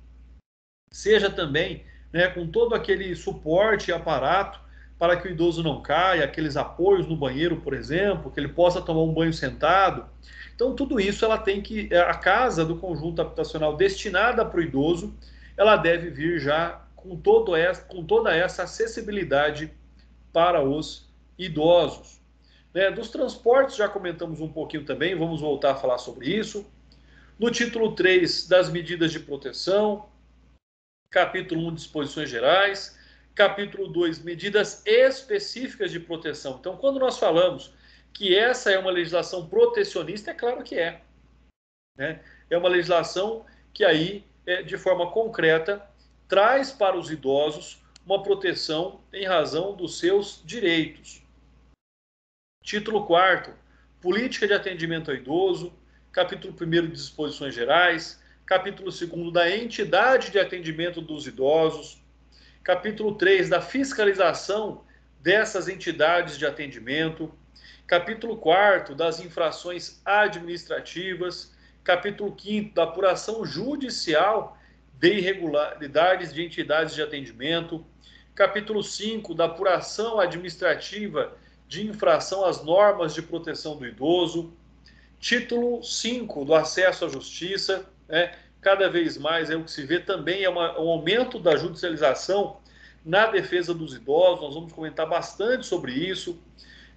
seja também, né, com todo aquele suporte e aparato para que o idoso não caia, aqueles apoios no banheiro, por exemplo, que ele possa tomar um banho sentado. Então, tudo isso ela tem que, a casa do conjunto habitacional destinada para o idoso, ela deve vir já com toda essa acessibilidade para os idosos. Né? Dos transportes já comentamos um pouquinho também, vamos voltar a falar sobre isso. No título 3 das medidas de proteção, capítulo 1, disposições gerais, capítulo 2, medidas específicas de proteção. Então, quando nós falamos que essa é uma legislação protecionista, é claro que é. Né? É uma legislação que aí, de forma concreta, traz para os idosos uma proteção em razão dos seus direitos. Título 4, política de atendimento ao idoso. capítulo 1º de disposições gerais, capítulo 2º da entidade de atendimento dos idosos, capítulo 3 da fiscalização dessas entidades de atendimento, capítulo 4º das infrações administrativas, capítulo 5º da apuração judicial de irregularidades de entidades de atendimento, capítulo 5 da apuração administrativa de infração às normas de proteção do idoso, título 5 do acesso à justiça, cada vez mais o que se vê também é um aumento da judicialização na defesa dos idosos, nós vamos comentar bastante sobre isso,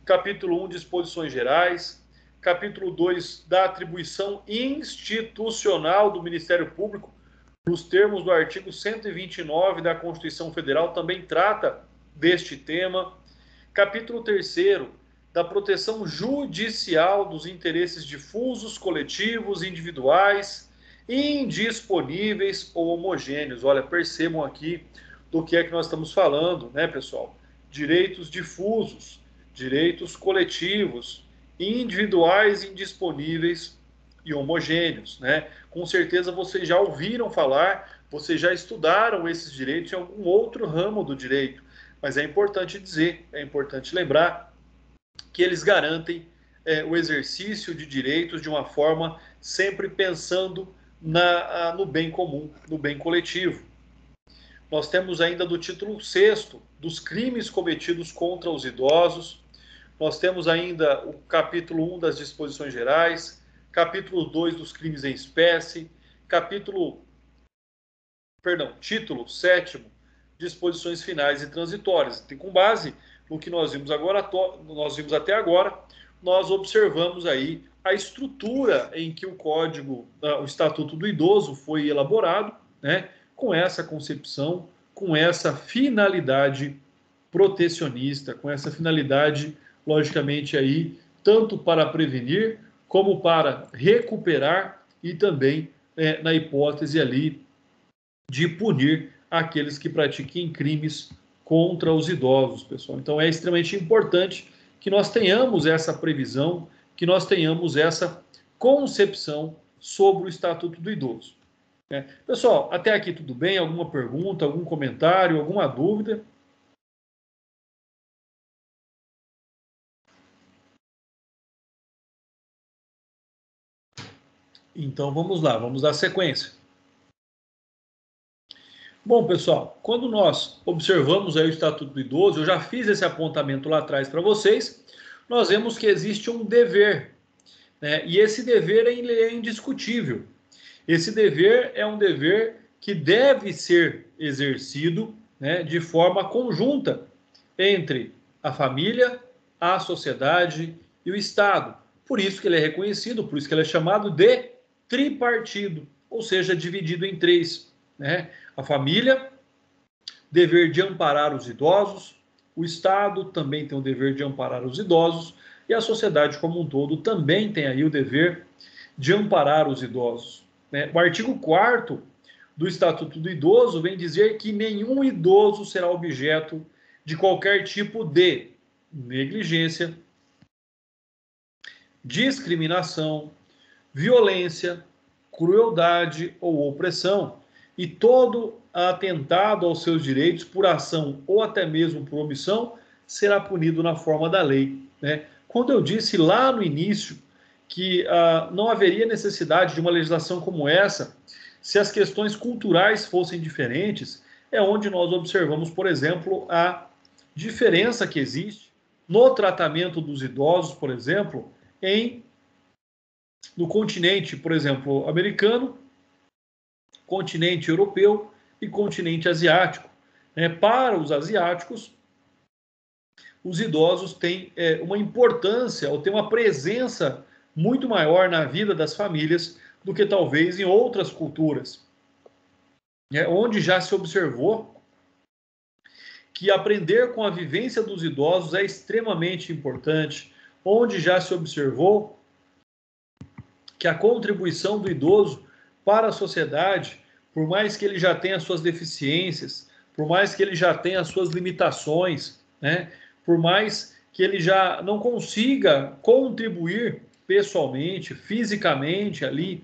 capítulo 1, disposições gerais, capítulo 2 da atribuição institucional do Ministério Público, nos termos do artigo 129 da Constituição Federal, também trata deste tema. Capítulo 3º, da proteção judicial dos interesses difusos, coletivos, individuais, indisponíveis ou homogêneos. Olha, percebam aqui do que é que nós estamos falando, né, pessoal? Direitos difusos, direitos coletivos, individuais, indisponíveis e homogêneos, né? Com certeza vocês já ouviram falar, vocês já estudaram esses direitos em algum outro ramo do direito, mas é importante dizer, é importante lembrar que eles garantem o exercício de direitos de uma forma sempre pensando no bem comum, no bem coletivo. Nós temos ainda do título 6º, dos crimes cometidos contra os idosos. Nós temos ainda o capítulo 1 das disposições gerais, capítulo 2 dos crimes em espécie, título 7º, disposições finais e transitórias. E com base no que nós vimos até agora, nós observamos aí a estrutura em que o Estatuto do Idoso foi elaborado, né, com essa concepção, com essa finalidade protecionista, com essa finalidade, logicamente, aí, tanto para prevenir, como para recuperar e também, na hipótese ali, de punir aqueles que pratiquem crimes contra os idosos, pessoal. Então, é extremamente importante que nós tenhamos essa previsão, que nós tenhamos essa concepção sobre o Estatuto do Idoso. Pessoal, até aqui tudo bem? Alguma pergunta, algum comentário, alguma dúvida? Então, vamos lá, vamos dar sequência. Bom, pessoal, quando nós observamos aí o Estatuto do Idoso, eu já fiz esse apontamento lá atrás para vocês, nós vemos que existe um dever, né? E esse dever é indiscutível. Esse dever é um dever que deve ser exercido, né, de forma conjunta entre a família, a sociedade e o Estado. Por isso que ele é reconhecido, por isso que ele é chamado de tripartido, ou seja, dividido em 3. Né? A família, dever de amparar os idosos, o Estado também tem o dever de amparar os idosos e a sociedade como um todo também tem aí o dever de amparar os idosos. Né? O artigo 4º do Estatuto do Idoso vem dizer que nenhum idoso será objeto de qualquer tipo de negligência, discriminação, violência, crueldade ou opressão, e todo atentado aos seus direitos por ação ou até mesmo por omissão será punido na forma da lei. Né? Quando eu disse lá no início que não haveria necessidade de uma legislação como essa se as questões culturais fossem diferentes, é onde nós observamos, por exemplo, a diferença que existe no tratamento dos idosos, por exemplo, no continente, por exemplo, americano, continente europeu e continente asiático. Para os asiáticos, os idosos têm uma importância ou têm uma presença muito maior na vida das famílias do que talvez em outras culturas, onde já se observou que aprender com a vivência dos idosos é extremamente importante, onde já se observou que a contribuição do idoso para a sociedade, por mais que ele já tenha suas deficiências, por mais que ele já tenha suas limitações, né, por mais que ele já não consiga contribuir pessoalmente, fisicamente ali,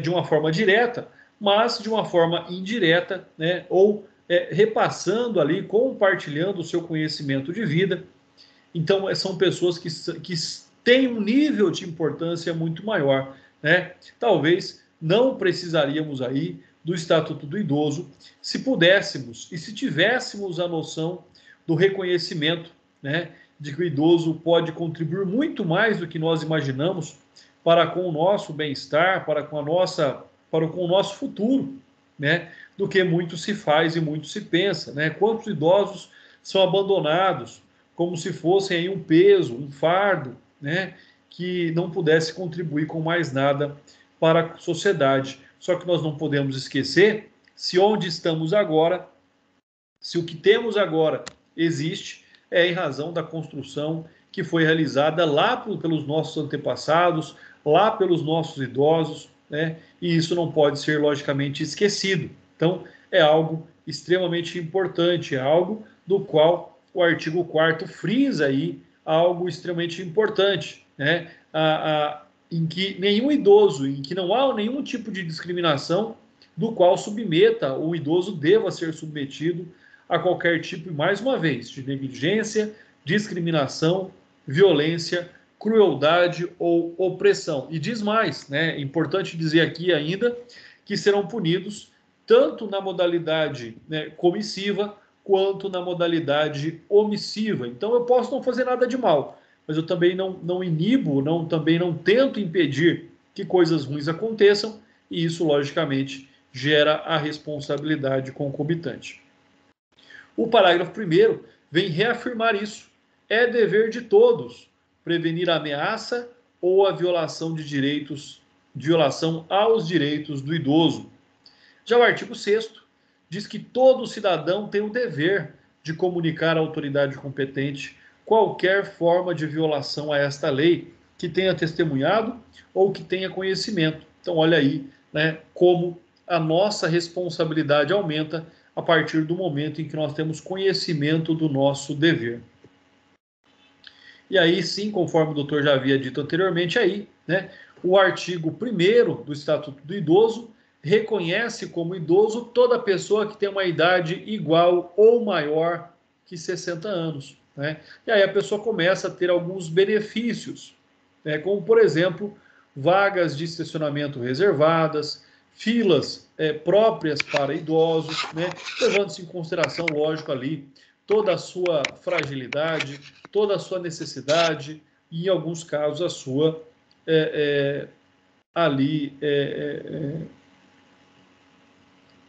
de uma forma direta, mas de uma forma indireta, né, ou repassando ali, compartilhando o seu conhecimento de vida. Então, são pessoas que têm um nível de importância muito maior, né? Talvez não precisaríamos aí do Estatuto do Idoso se pudéssemos e se tivéssemos a noção do reconhecimento, né, de que o idoso pode contribuir muito mais do que nós imaginamos para com o nosso bem-estar, para com o nosso futuro, né, do que muito se faz e muito se pensa, né? Quantos idosos são abandonados como se fossem aí um peso, um fardo, né, que não pudesse contribuir com mais nada para a sociedade. Só que nós não podemos esquecer, se onde estamos agora, se o que temos agora existe, é em razão da construção que foi realizada lá pelos nossos antepassados, lá pelos nossos idosos, né? E isso não pode ser, logicamente, esquecido. Então, é algo extremamente importante, é algo do qual o artigo 4º frisa aí algo extremamente importante, né? Em que nenhum idoso, em que não há nenhum tipo de discriminação do qual submeta, o idoso deva ser submetido a qualquer tipo, mais uma vez, de negligência, discriminação, violência, crueldade ou opressão. E diz mais, né? É importante dizer aqui ainda que serão punidos tanto na modalidade, né, comissiva quanto na modalidade omissiva. Então eu posso não fazer nada de mal, mas eu também não inibo, também não tento impedir que coisas ruins aconteçam, e isso, logicamente, gera a responsabilidade concomitante. O parágrafo 1º vem reafirmar isso. É dever de todos prevenir a ameaça ou a violação aos direitos do idoso. Já o artigo 6º diz que todo cidadão tem o dever de comunicar à autoridade competente qualquer forma de violação a esta lei que tenha testemunhado ou que tenha conhecimento. Então, olha aí, né, como a nossa responsabilidade aumenta a partir do momento em que nós temos conhecimento do nosso dever. E aí, sim, conforme o doutor já havia dito anteriormente, aí, né, o artigo 1º do Estatuto do Idoso reconhece como idoso toda pessoa que tem uma idade igual ou maior que 60 anos. Né? E aí a pessoa começa a ter alguns benefícios, né? Como, por exemplo, vagas de estacionamento reservadas, filas próprias para idosos, né? Levando-se em consideração, lógico, ali toda a sua fragilidade, toda a sua necessidade e, em alguns casos, a sua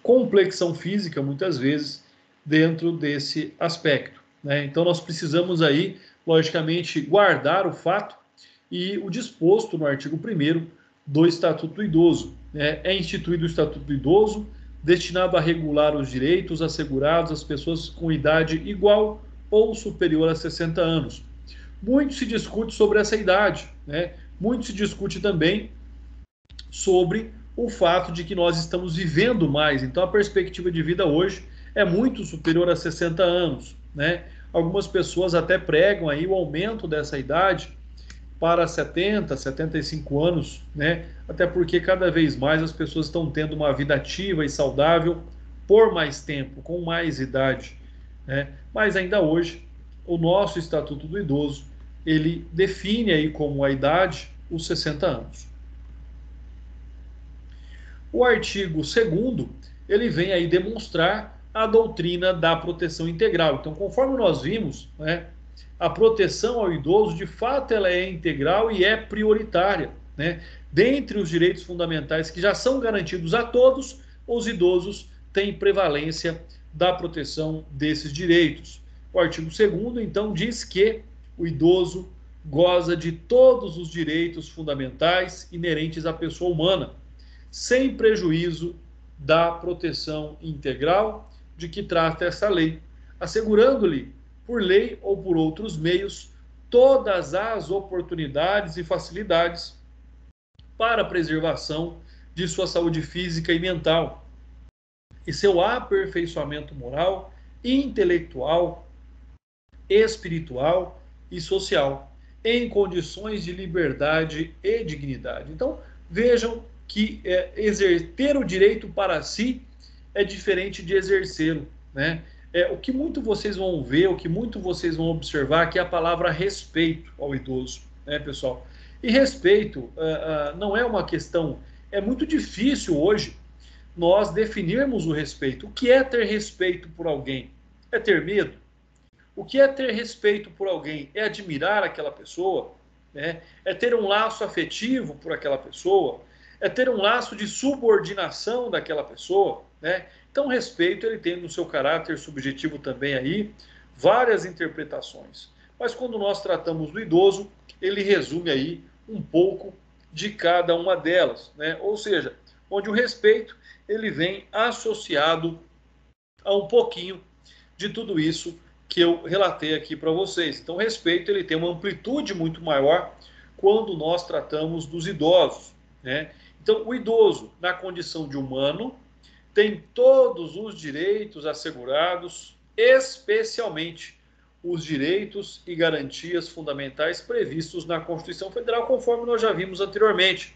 complexão física, muitas vezes, dentro desse aspecto. Né? Então, nós precisamos aí, logicamente, guardar o fato e o disposto no artigo 1º do Estatuto do Idoso. Né? É instituído o Estatuto do Idoso, destinado a regular os direitos assegurados às pessoas com idade igual ou superior a 60 anos. Muito se discute sobre essa idade, né? Muito se discute também sobre o fato de que nós estamos vivendo mais. Então, a perspectiva de vida hoje é muito superior a 60 anos, né? Algumas pessoas até pregam aí o aumento dessa idade para 70, 75 anos, né? Até porque cada vez mais as pessoas estão tendo uma vida ativa e saudável por mais tempo, com mais idade, né? Mas ainda hoje, o nosso Estatuto do Idoso, ele define aí como a idade os 60 anos. O artigo 2º, ele vem aí demonstrar a doutrina da proteção integral. Então, conforme nós vimos, né, a proteção ao idoso, de fato, ela é integral e é prioritária, né? Dentre os direitos fundamentais que já são garantidos a todos, os idosos têm prevalência da proteção desses direitos. O artigo 2º, então, diz que o idoso goza de todos os direitos fundamentais inerentes à pessoa humana, sem prejuízo da proteção integral de que trata essa lei, assegurando-lhe, por lei ou por outros meios, todas as oportunidades e facilidades para a preservação de sua saúde física e mental, e seu aperfeiçoamento moral, intelectual, espiritual e social, em condições de liberdade e dignidade. Então, vejam que ter o direito para si é diferente de exercê-lo, né? O que muito vocês vão ver, o que muito vocês vão observar, que é a palavra respeito ao idoso, né, pessoal? E respeito não é uma questão, é muito difícil hoje nós definirmos o respeito. O que é ter respeito por alguém? É ter medo? O que é ter respeito por alguém? É admirar aquela pessoa, né? É ter um laço afetivo por aquela pessoa, é ter um laço de subordinação daquela pessoa, né? Então, respeito, ele tem no seu caráter subjetivo também aí várias interpretações. Mas quando nós tratamos do idoso, ele resume aí um pouco de cada uma delas, né? Ou seja, onde o respeito, ele vem associado a um pouquinho de tudo isso que eu relatei aqui para vocês. Então, o respeito, ele tem uma amplitude muito maior quando nós tratamos dos idosos, né? Então, o idoso, na condição de humano, tem todos os direitos assegurados, especialmente os direitos e garantias fundamentais previstos na Constituição Federal, conforme nós já vimos anteriormente.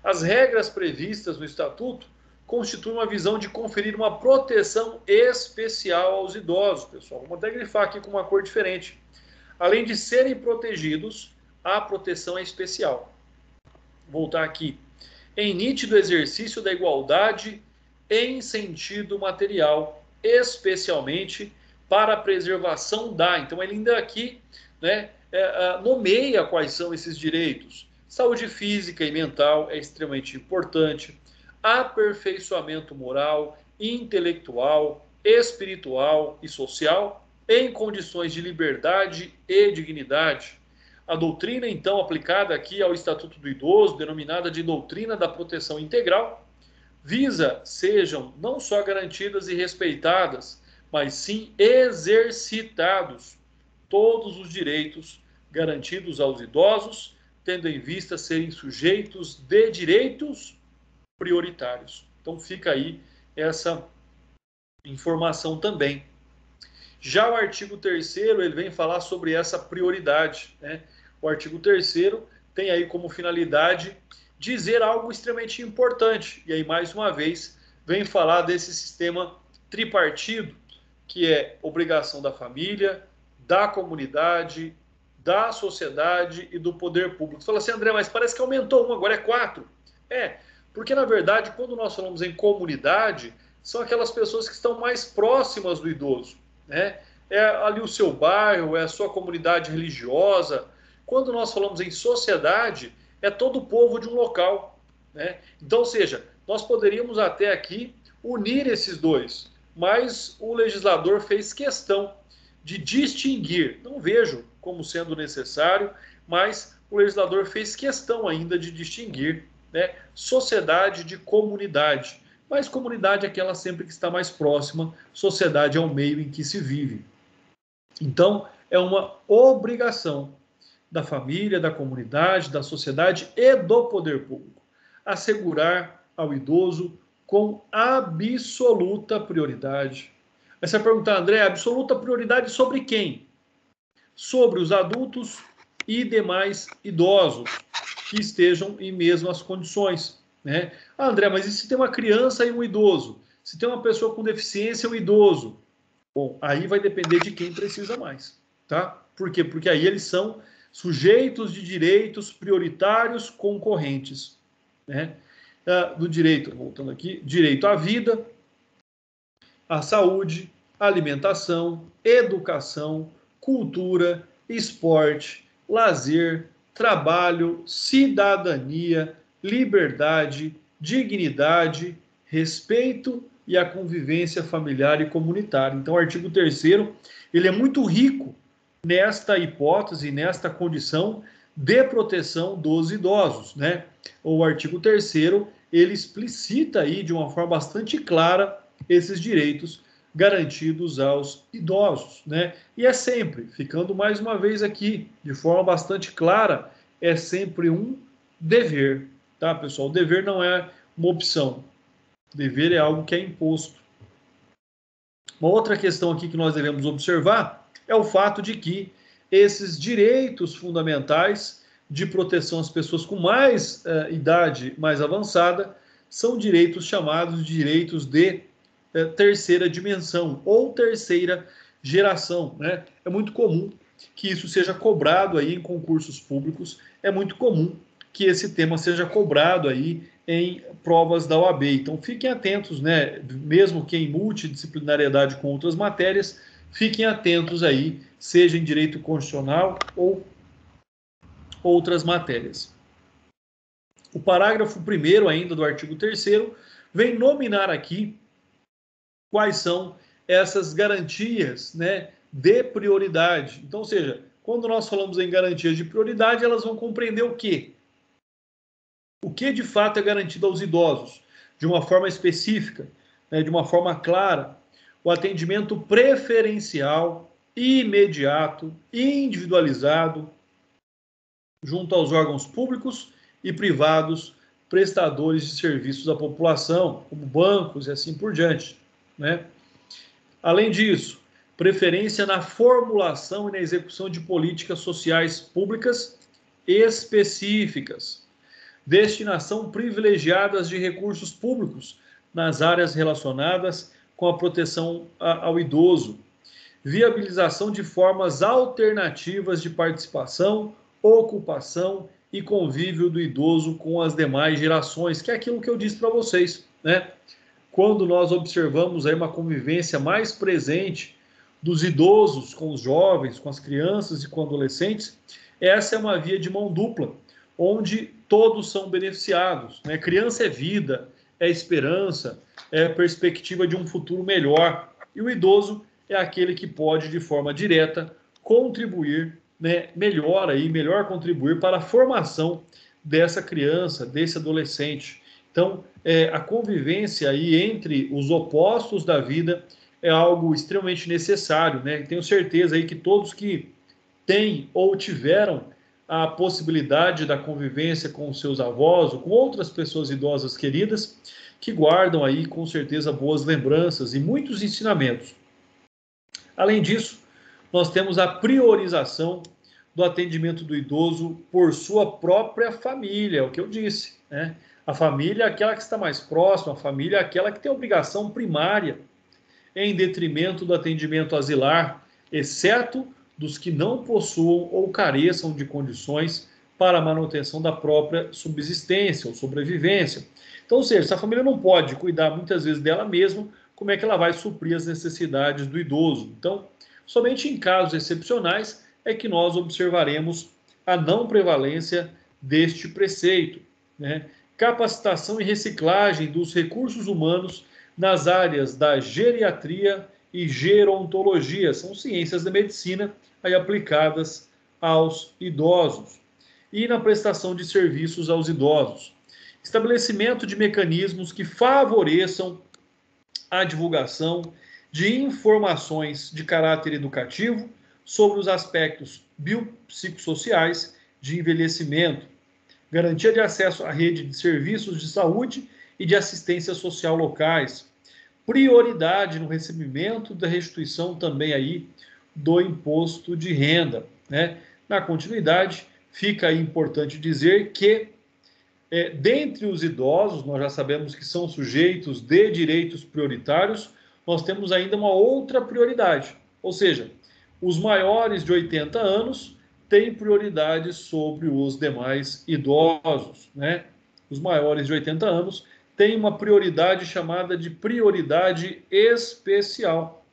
As regras previstas no Estatuto constituem uma visão de conferir uma proteção especial aos idosos, pessoal. Vamos até grifar aqui com uma cor diferente. Além de serem protegidos, a proteção é especial. Vou voltar aqui. Em nítido exercício da igualdade em sentido material, especialmente para a preservação da. Então, ele ainda aqui, né, nomeia quais são esses direitos. Saúde física e mental é extremamente importante. Aperfeiçoamento moral, intelectual, espiritual e social em condições de liberdade e dignidade. A doutrina, então, aplicada aqui ao Estatuto do Idoso, denominada de Doutrina da Proteção Integral, visa sejam não só garantidas e respeitadas, mas sim exercitados todos os direitos garantidos aos idosos, tendo em vista serem sujeitos de direitos prioritários. Então fica aí essa informação também. Já o artigo 3º, ele vem falar sobre essa prioridade, né? O artigo 3º tem aí como finalidade dizer algo extremamente importante. E aí, mais uma vez, vem falar desse sistema tripartido, que é obrigação da família, da comunidade, da sociedade e do poder público. Você fala assim, André, mas parece que aumentou agora é 4. Porque, na verdade, quando nós falamos em comunidade, são aquelas pessoas que estão mais próximas do idoso, né? É ali o seu bairro, é a sua comunidade religiosa. Quando nós falamos em sociedade, é todo o povo de um local, né? Então, ou seja, nós poderíamos até aqui unir esses dois, mas o legislador fez questão de distinguir. Não vejo como sendo necessário, mas o legislador fez questão ainda de distinguir, né, sociedade de comunidade. Mas comunidade é aquela sempre que está mais próxima, sociedade é o meio em que se vive. Então, é uma obrigação da família, da comunidade, da sociedade e do poder público assegurar ao idoso com absoluta prioridade. Aí você vai perguntar, André, absoluta prioridade sobre quem? Sobre os adultos e demais idosos que estejam em mesmas condições, né? Ah, André, mas e se tem uma criança e um idoso? Se tem uma pessoa com deficiência e um idoso? Bom, aí vai depender de quem precisa mais, tá? Por quê? Porque aí eles são sujeitos de direitos prioritários concorrentes, né? Do direito, voltando aqui, direito à vida, à saúde, alimentação, educação, cultura, esporte, lazer, trabalho, cidadania, liberdade, dignidade, respeito e a convivência familiar e comunitária. Então, o artigo 3º, ele é muito rico nesta hipótese, nesta condição de proteção dos idosos, né? O artigo 3º, ele explicita aí de uma forma bastante clara esses direitos garantidos aos idosos, né? E é sempre, ficando mais uma vez aqui, de forma bastante clara, é sempre um dever, tá, pessoal? O dever não é uma opção. Dever é algo que é imposto. Uma outra questão aqui que nós devemos observar é o fato de que esses direitos fundamentais de proteção às pessoas com mais idade mais avançada são direitos chamados de direitos de terceira dimensão ou terceira geração, né? É muito comum que isso seja cobrado aí em concursos públicos, é muito comum que esse tema seja cobrado aí em provas da OAB. Então fiquem atentos, né? Mesmo que em multidisciplinariedade com outras matérias, fiquem atentos aí, seja em direito constitucional ou outras matérias. O parágrafo 1º ainda do artigo 3º vem nominar aqui quais são essas garantias, né, de prioridade. Então, ou seja, quando nós falamos em garantias de prioridade, elas vão compreender o quê? O que de fato é garantido aos idosos? De uma forma específica, né, de uma forma clara, o atendimento preferencial, imediato, individualizado, junto aos órgãos públicos e privados, prestadores de serviços à população, como bancos e assim por diante, né? Além disso, preferência na formulação e na execução de políticas sociais públicas específicas, destinação privilegiadas de recursos públicos nas áreas relacionadas com a proteção ao idoso, viabilização de formas alternativas de participação, ocupação e convívio do idoso com as demais gerações, que é aquilo que eu disse para vocês, né? Quando nós observamos aí uma convivência mais presente dos idosos com os jovens, com as crianças e com adolescentes, essa é uma via de mão dupla, onde todos são beneficiados, né? Criança é vida, é esperança, é perspectiva de um futuro melhor, e o idoso é aquele que pode, de forma direta, contribuir, né, melhor contribuir para a formação dessa criança, desse adolescente. Então, a convivência aí entre os opostos da vida é algo extremamente necessário, né? Tenho certeza aí que todos que têm ou tiveram a possibilidade da convivência com seus avós ou com outras pessoas idosas queridas, que guardam aí com certeza boas lembranças e muitos ensinamentos. Além disso, nós temos a priorização do atendimento do idoso por sua própria família, é o que eu disse, né? A família é aquela que está mais próxima, a família é aquela que tem obrigação primária, em detrimento do atendimento asilar, exceto dos que não possuam ou careçam de condições para a manutenção da própria subsistência ou sobrevivência. Então, ou seja, se a família não pode cuidar muitas vezes dela mesma, como é que ela vai suprir as necessidades do idoso? Então, somente em casos excepcionais é que nós observaremos a não prevalência deste preceito, né? Capacitação e reciclagem dos recursos humanos nas áreas da geriatria e gerontologia, são ciências da medicina aí aplicadas aos idosos, e na prestação de serviços aos idosos. Estabelecimento de mecanismos que favoreçam a divulgação de informações de caráter educativo sobre os aspectos biopsicossociais de envelhecimento, garantia de acesso à rede de serviços de saúde e de assistência social locais, prioridade no recebimento da restituição também aí do imposto de renda, né? Na continuidade, fica aí importante dizer que dentre os idosos, nós já sabemos que são sujeitos de direitos prioritários, nós temos ainda uma outra prioridade, ou seja, os maiores de 80 anos têm prioridade sobre os demais idosos, né? Os maiores de 80 anos têm uma prioridade chamada de prioridade especial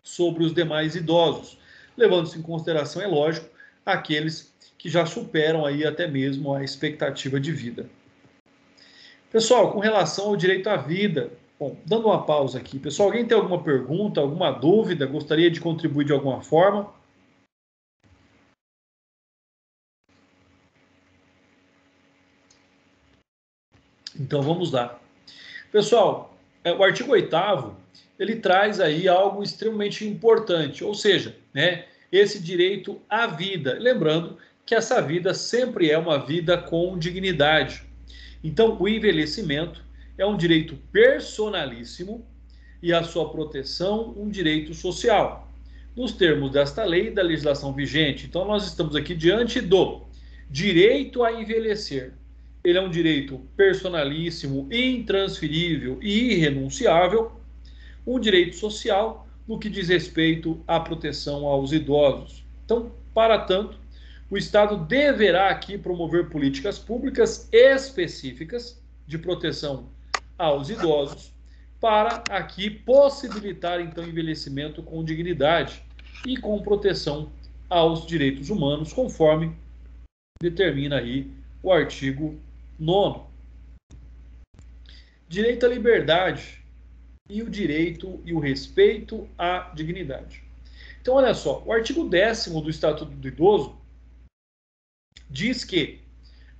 sobre os demais idosos, levando-se em consideração, é lógico, aqueles que já superam aí até mesmo a expectativa de vida. Pessoal, com relação ao direito à vida, bom, dando uma pausa aqui, pessoal, alguém tem alguma pergunta, alguma dúvida, gostaria de contribuir de alguma forma? Então vamos lá. Pessoal, o artigo 8º, ele traz aí algo extremamente importante, ou seja, né, esse direito à vida. Lembrando que essa vida sempre é uma vida com dignidade. Então, o envelhecimento é um direito personalíssimo e a sua proteção um direito social. nos termos desta lei e da legislação vigente. Então, nós estamos aqui diante do direito a envelhecer. Ele é um direito personalíssimo, intransferível e irrenunciável, um direito social no que diz respeito à proteção aos idosos. Então, para tanto, o Estado deverá aqui promover políticas públicas específicas de proteção aos idosos para aqui possibilitar, então, envelhecimento com dignidade e com proteção aos direitos humanos, conforme determina aí o artigo 9º. Direito à liberdade e o direito e o respeito à dignidade. Então, olha só, o artigo 10º do Estatuto do Idoso diz que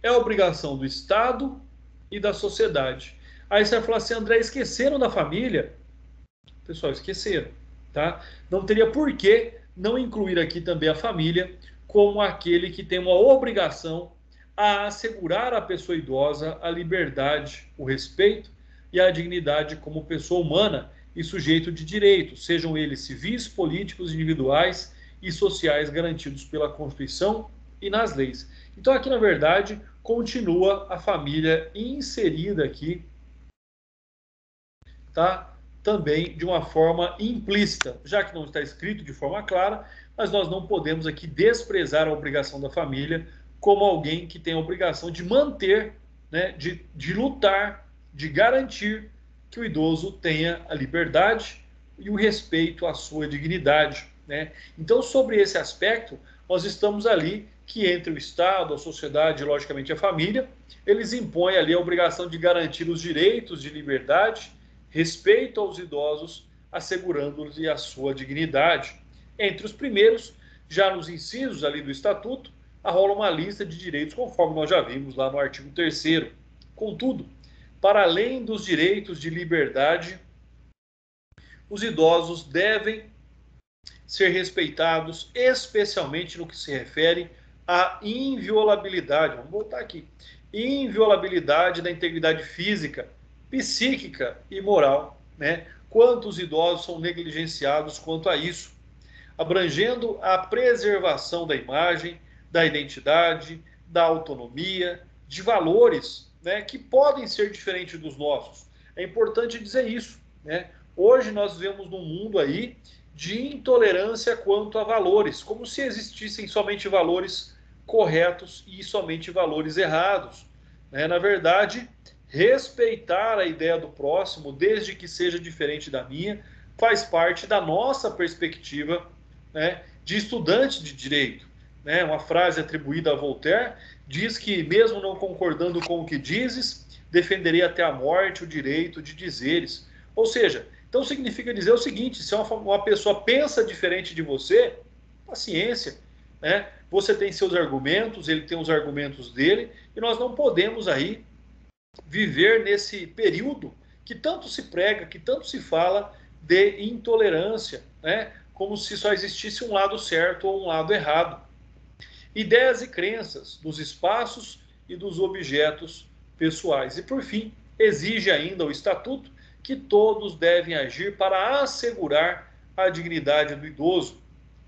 é obrigação do Estado e da sociedade. Aí você vai falar assim, André, esqueceram da família? Pessoal, esqueceram, tá? Não teria por que não incluir aqui também a família como aquele que tem uma obrigação a assegurar à pessoa idosa a liberdade, o respeito e a dignidade como pessoa humana e sujeito de direitos, sejam eles civis, políticos, individuais e sociais garantidos pela Constituição e nas leis. Então aqui, na verdade, continua a família inserida aqui, tá? Também de uma forma implícita, já que não está escrito de forma clara, mas nós não podemos aqui desprezar a obrigação da família como alguém que tem a obrigação de manter, né, de lutar, de garantir que o idoso tenha a liberdade e o respeito à sua dignidade, né? Então, sobre esse aspecto, nós estamos ali que entre o Estado, a sociedade e, logicamente, a família, eles impõem ali a obrigação de garantir os direitos de liberdade, respeito aos idosos, assegurando-lhes a sua dignidade. Entre os primeiros, já nos incisos ali do Estatuto, rola uma lista de direitos, conforme nós já vimos lá no artigo 3º. Contudo, para além dos direitos de liberdade, os idosos devem ser respeitados, especialmente no que se refere à inviolabilidade. Vamos voltar aqui. Inviolabilidade da integridade física, psíquica e moral, né? Quantos idosos são negligenciados quanto a isso, abrangendo a preservação da imagem, da identidade, da autonomia, de valores, né, que podem ser diferentes dos nossos. É importante dizer isso, né? Hoje nós vivemos num mundo aí de intolerância quanto a valores, como se existissem somente valores corretos e somente valores errados, né? Na verdade, respeitar a ideia do próximo, desde que seja diferente da minha, faz parte da nossa perspectiva, né, de estudante de direito, né? Uma frase atribuída a Voltaire diz que, mesmo não concordando com o que dizes, defenderei até a morte o direito de dizeres. Ou seja, então significa dizer o seguinte: se uma pessoa pensa diferente de você, paciência, né? Você tem seus argumentos, ele tem os argumentos dele, e nós não podemos aí viver nesse período que tanto se prega, que tanto se fala de intolerância, né? Como se só existisse um lado certo ou um lado errado. Ideias e crenças dos espaços e dos objetos pessoais. E, por fim, exige ainda o Estatuto que todos devem agir para assegurar a dignidade do idoso,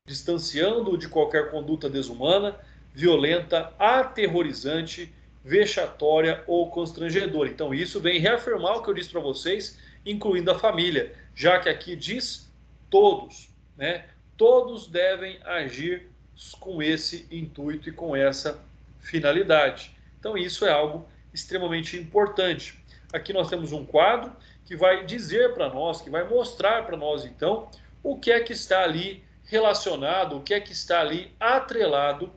distanciando-o de qualquer conduta desumana, violenta, aterrorizante, vexatória ou constrangedora. Então, isso vem reafirmar o que eu disse para vocês, incluindo a família, já que aqui diz todos, né? Todos devem agir com esse intuito e com essa finalidade. Então, isso é algo extremamente importante. Aqui nós temos um quadro que vai dizer para nós, que vai mostrar para nós, então, o que é que está ali relacionado, o que é que está ali atrelado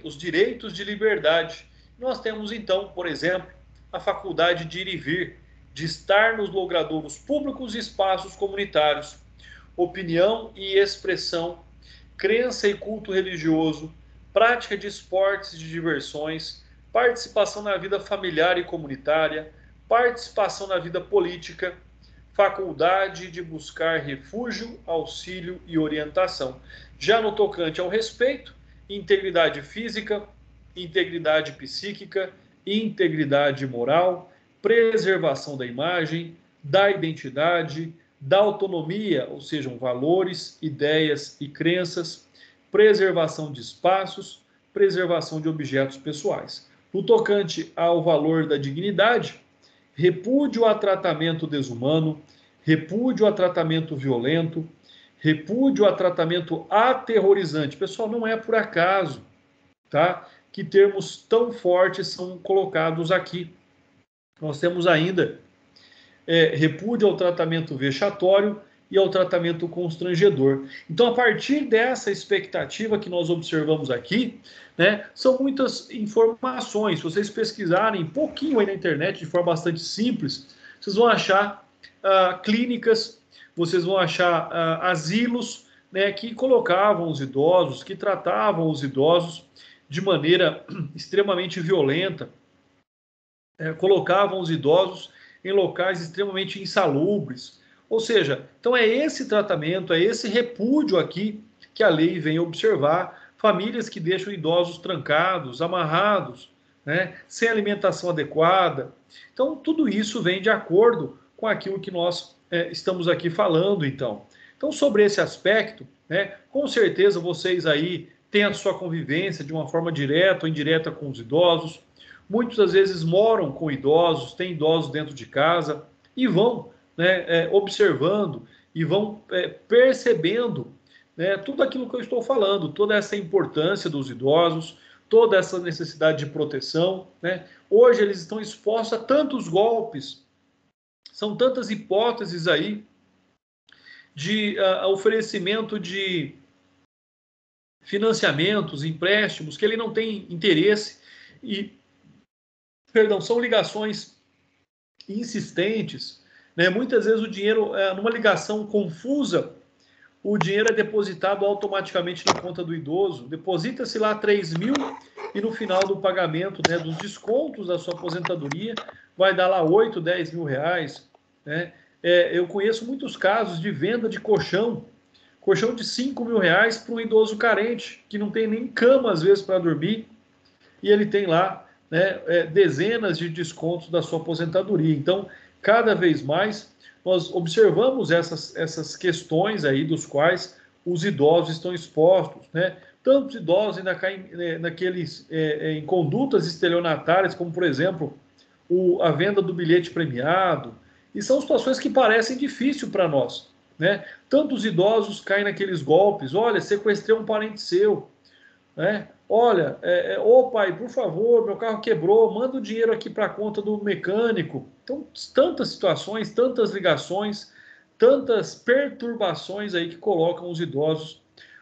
os direitos de liberdade. Nós temos, então, por exemplo, a faculdade de ir e vir, de estar nos logradouros públicos e espaços comunitários, opinião e expressão, crença e culto religioso, prática de esportes e de diversões, participação na vida familiar e comunitária, participação na vida política, faculdade de buscar refúgio, auxílio e orientação. Já no tocante ao respeito, integridade física, integridade psíquica, integridade moral, preservação da imagem, da identidade, da autonomia, ou sejam, valores, ideias e crenças, preservação de espaços, preservação de objetos pessoais. No tocante ao valor da dignidade, repúdio a tratamento desumano, repúdio a tratamento violento, repúdio a tratamento aterrorizante. Pessoal, não é por acaso, tá, que termos tão fortes são colocados aqui. Nós temos ainda repúdio ao tratamento vexatório e ao tratamento constrangedor. Então, a partir dessa expectativa que nós observamos aqui, né, são muitas informações. Se vocês pesquisarem um pouquinho aí na internet, de forma bastante simples, vocês vão achar clínicas, vocês vão achar asilos, né, que colocavam os idosos, que tratavam os idosos de maneira extremamente violenta, colocavam os idosos em locais extremamente insalubres. Ou seja, então é esse tratamento, é esse repúdio aqui que a lei vem observar, famílias que deixam idosos trancados, amarrados, né, sem alimentação adequada. Então, tudo isso vem de acordo com aquilo que nós estamos aqui falando, então. Então, sobre esse aspecto, né, com certeza vocês aí têm a sua convivência de uma forma direta ou indireta com os idosos. Muitas das vezes moram com idosos, têm idosos dentro de casa e vão, né, observando e vão percebendo, né, tudo aquilo que eu estou falando, toda essa importância dos idosos, toda essa necessidade de proteção, né? Hoje eles estão expostos a tantos golpes, são tantas hipóteses aí de oferecimento de financiamentos, empréstimos, que ele não tem interesse e, são ligações insistentes, né? Muitas vezes o dinheiro, numa ligação confusa, o dinheiro é depositado automaticamente na conta do idoso, deposita-se lá 3 mil e no final do pagamento, né, dos descontos da sua aposentadoria, vai dar lá 8, 10 mil reais, né? Eu conheço muitos casos de venda de colchão de 5 mil reais para um idoso carente, que não tem nem cama às vezes para dormir, e ele tem lá, né, dezenas de descontos da sua aposentadoria. Então, cada vez mais, nós observamos essas questões aí dos quais os idosos estão expostos, né? Tantos idosos ainda caem em condutas estelionatárias, como, por exemplo, a venda do bilhete premiado, e são situações que parecem difíceis para nós, né? Tantos idosos caem naqueles golpes, olha, sequestrei um parente seu, né? Olha, ô pai, por favor, meu carro quebrou, manda o dinheiro aqui para a conta do mecânico. Então, tantas situações, tantas ligações, tantas perturbações aí que colocam os idosos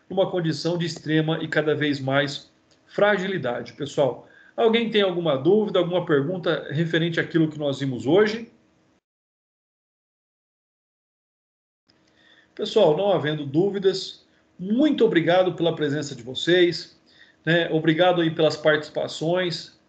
numa condição de extrema e cada vez mais fragilidade. Pessoal, alguém tem alguma dúvida, alguma pergunta referente àquilo que nós vimos hoje? Pessoal, não havendo dúvidas, muito obrigado pela presença de vocês. Né? Obrigado aí pelas participações,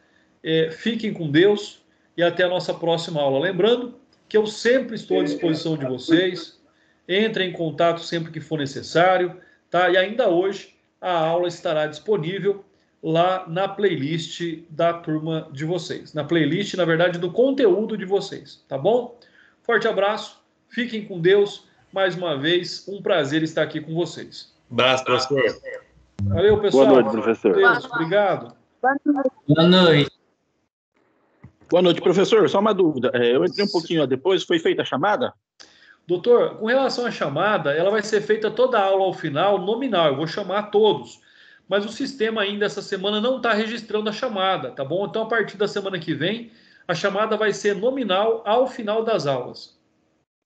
fiquem com Deus e até a nossa próxima aula. Lembrando que eu sempre estou à disposição de vocês, entrem em contato sempre que for necessário, tá? E ainda hoje a aula estará disponível lá na playlist da turma de vocês, na playlist, na verdade, do conteúdo de vocês, tá bom? Forte abraço, fiquem com Deus, mais uma vez, um prazer estar aqui com vocês. Abraço, professor. Valeu, pessoal. Boa noite, professor. Deus, obrigado. Boa noite. Boa noite, professor. Só uma dúvida. Eu entrei um pouquinho depois, foi feita a chamada? Doutor, com relação à chamada, ela vai ser feita toda a aula ao final, nominal. Eu vou chamar todos. Mas o sistema ainda essa semana não está registrando a chamada, tá bom? Então, a partir da semana que vem, a chamada vai ser nominal ao final das aulas.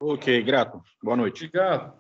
Ok, grato. Boa noite. Obrigado.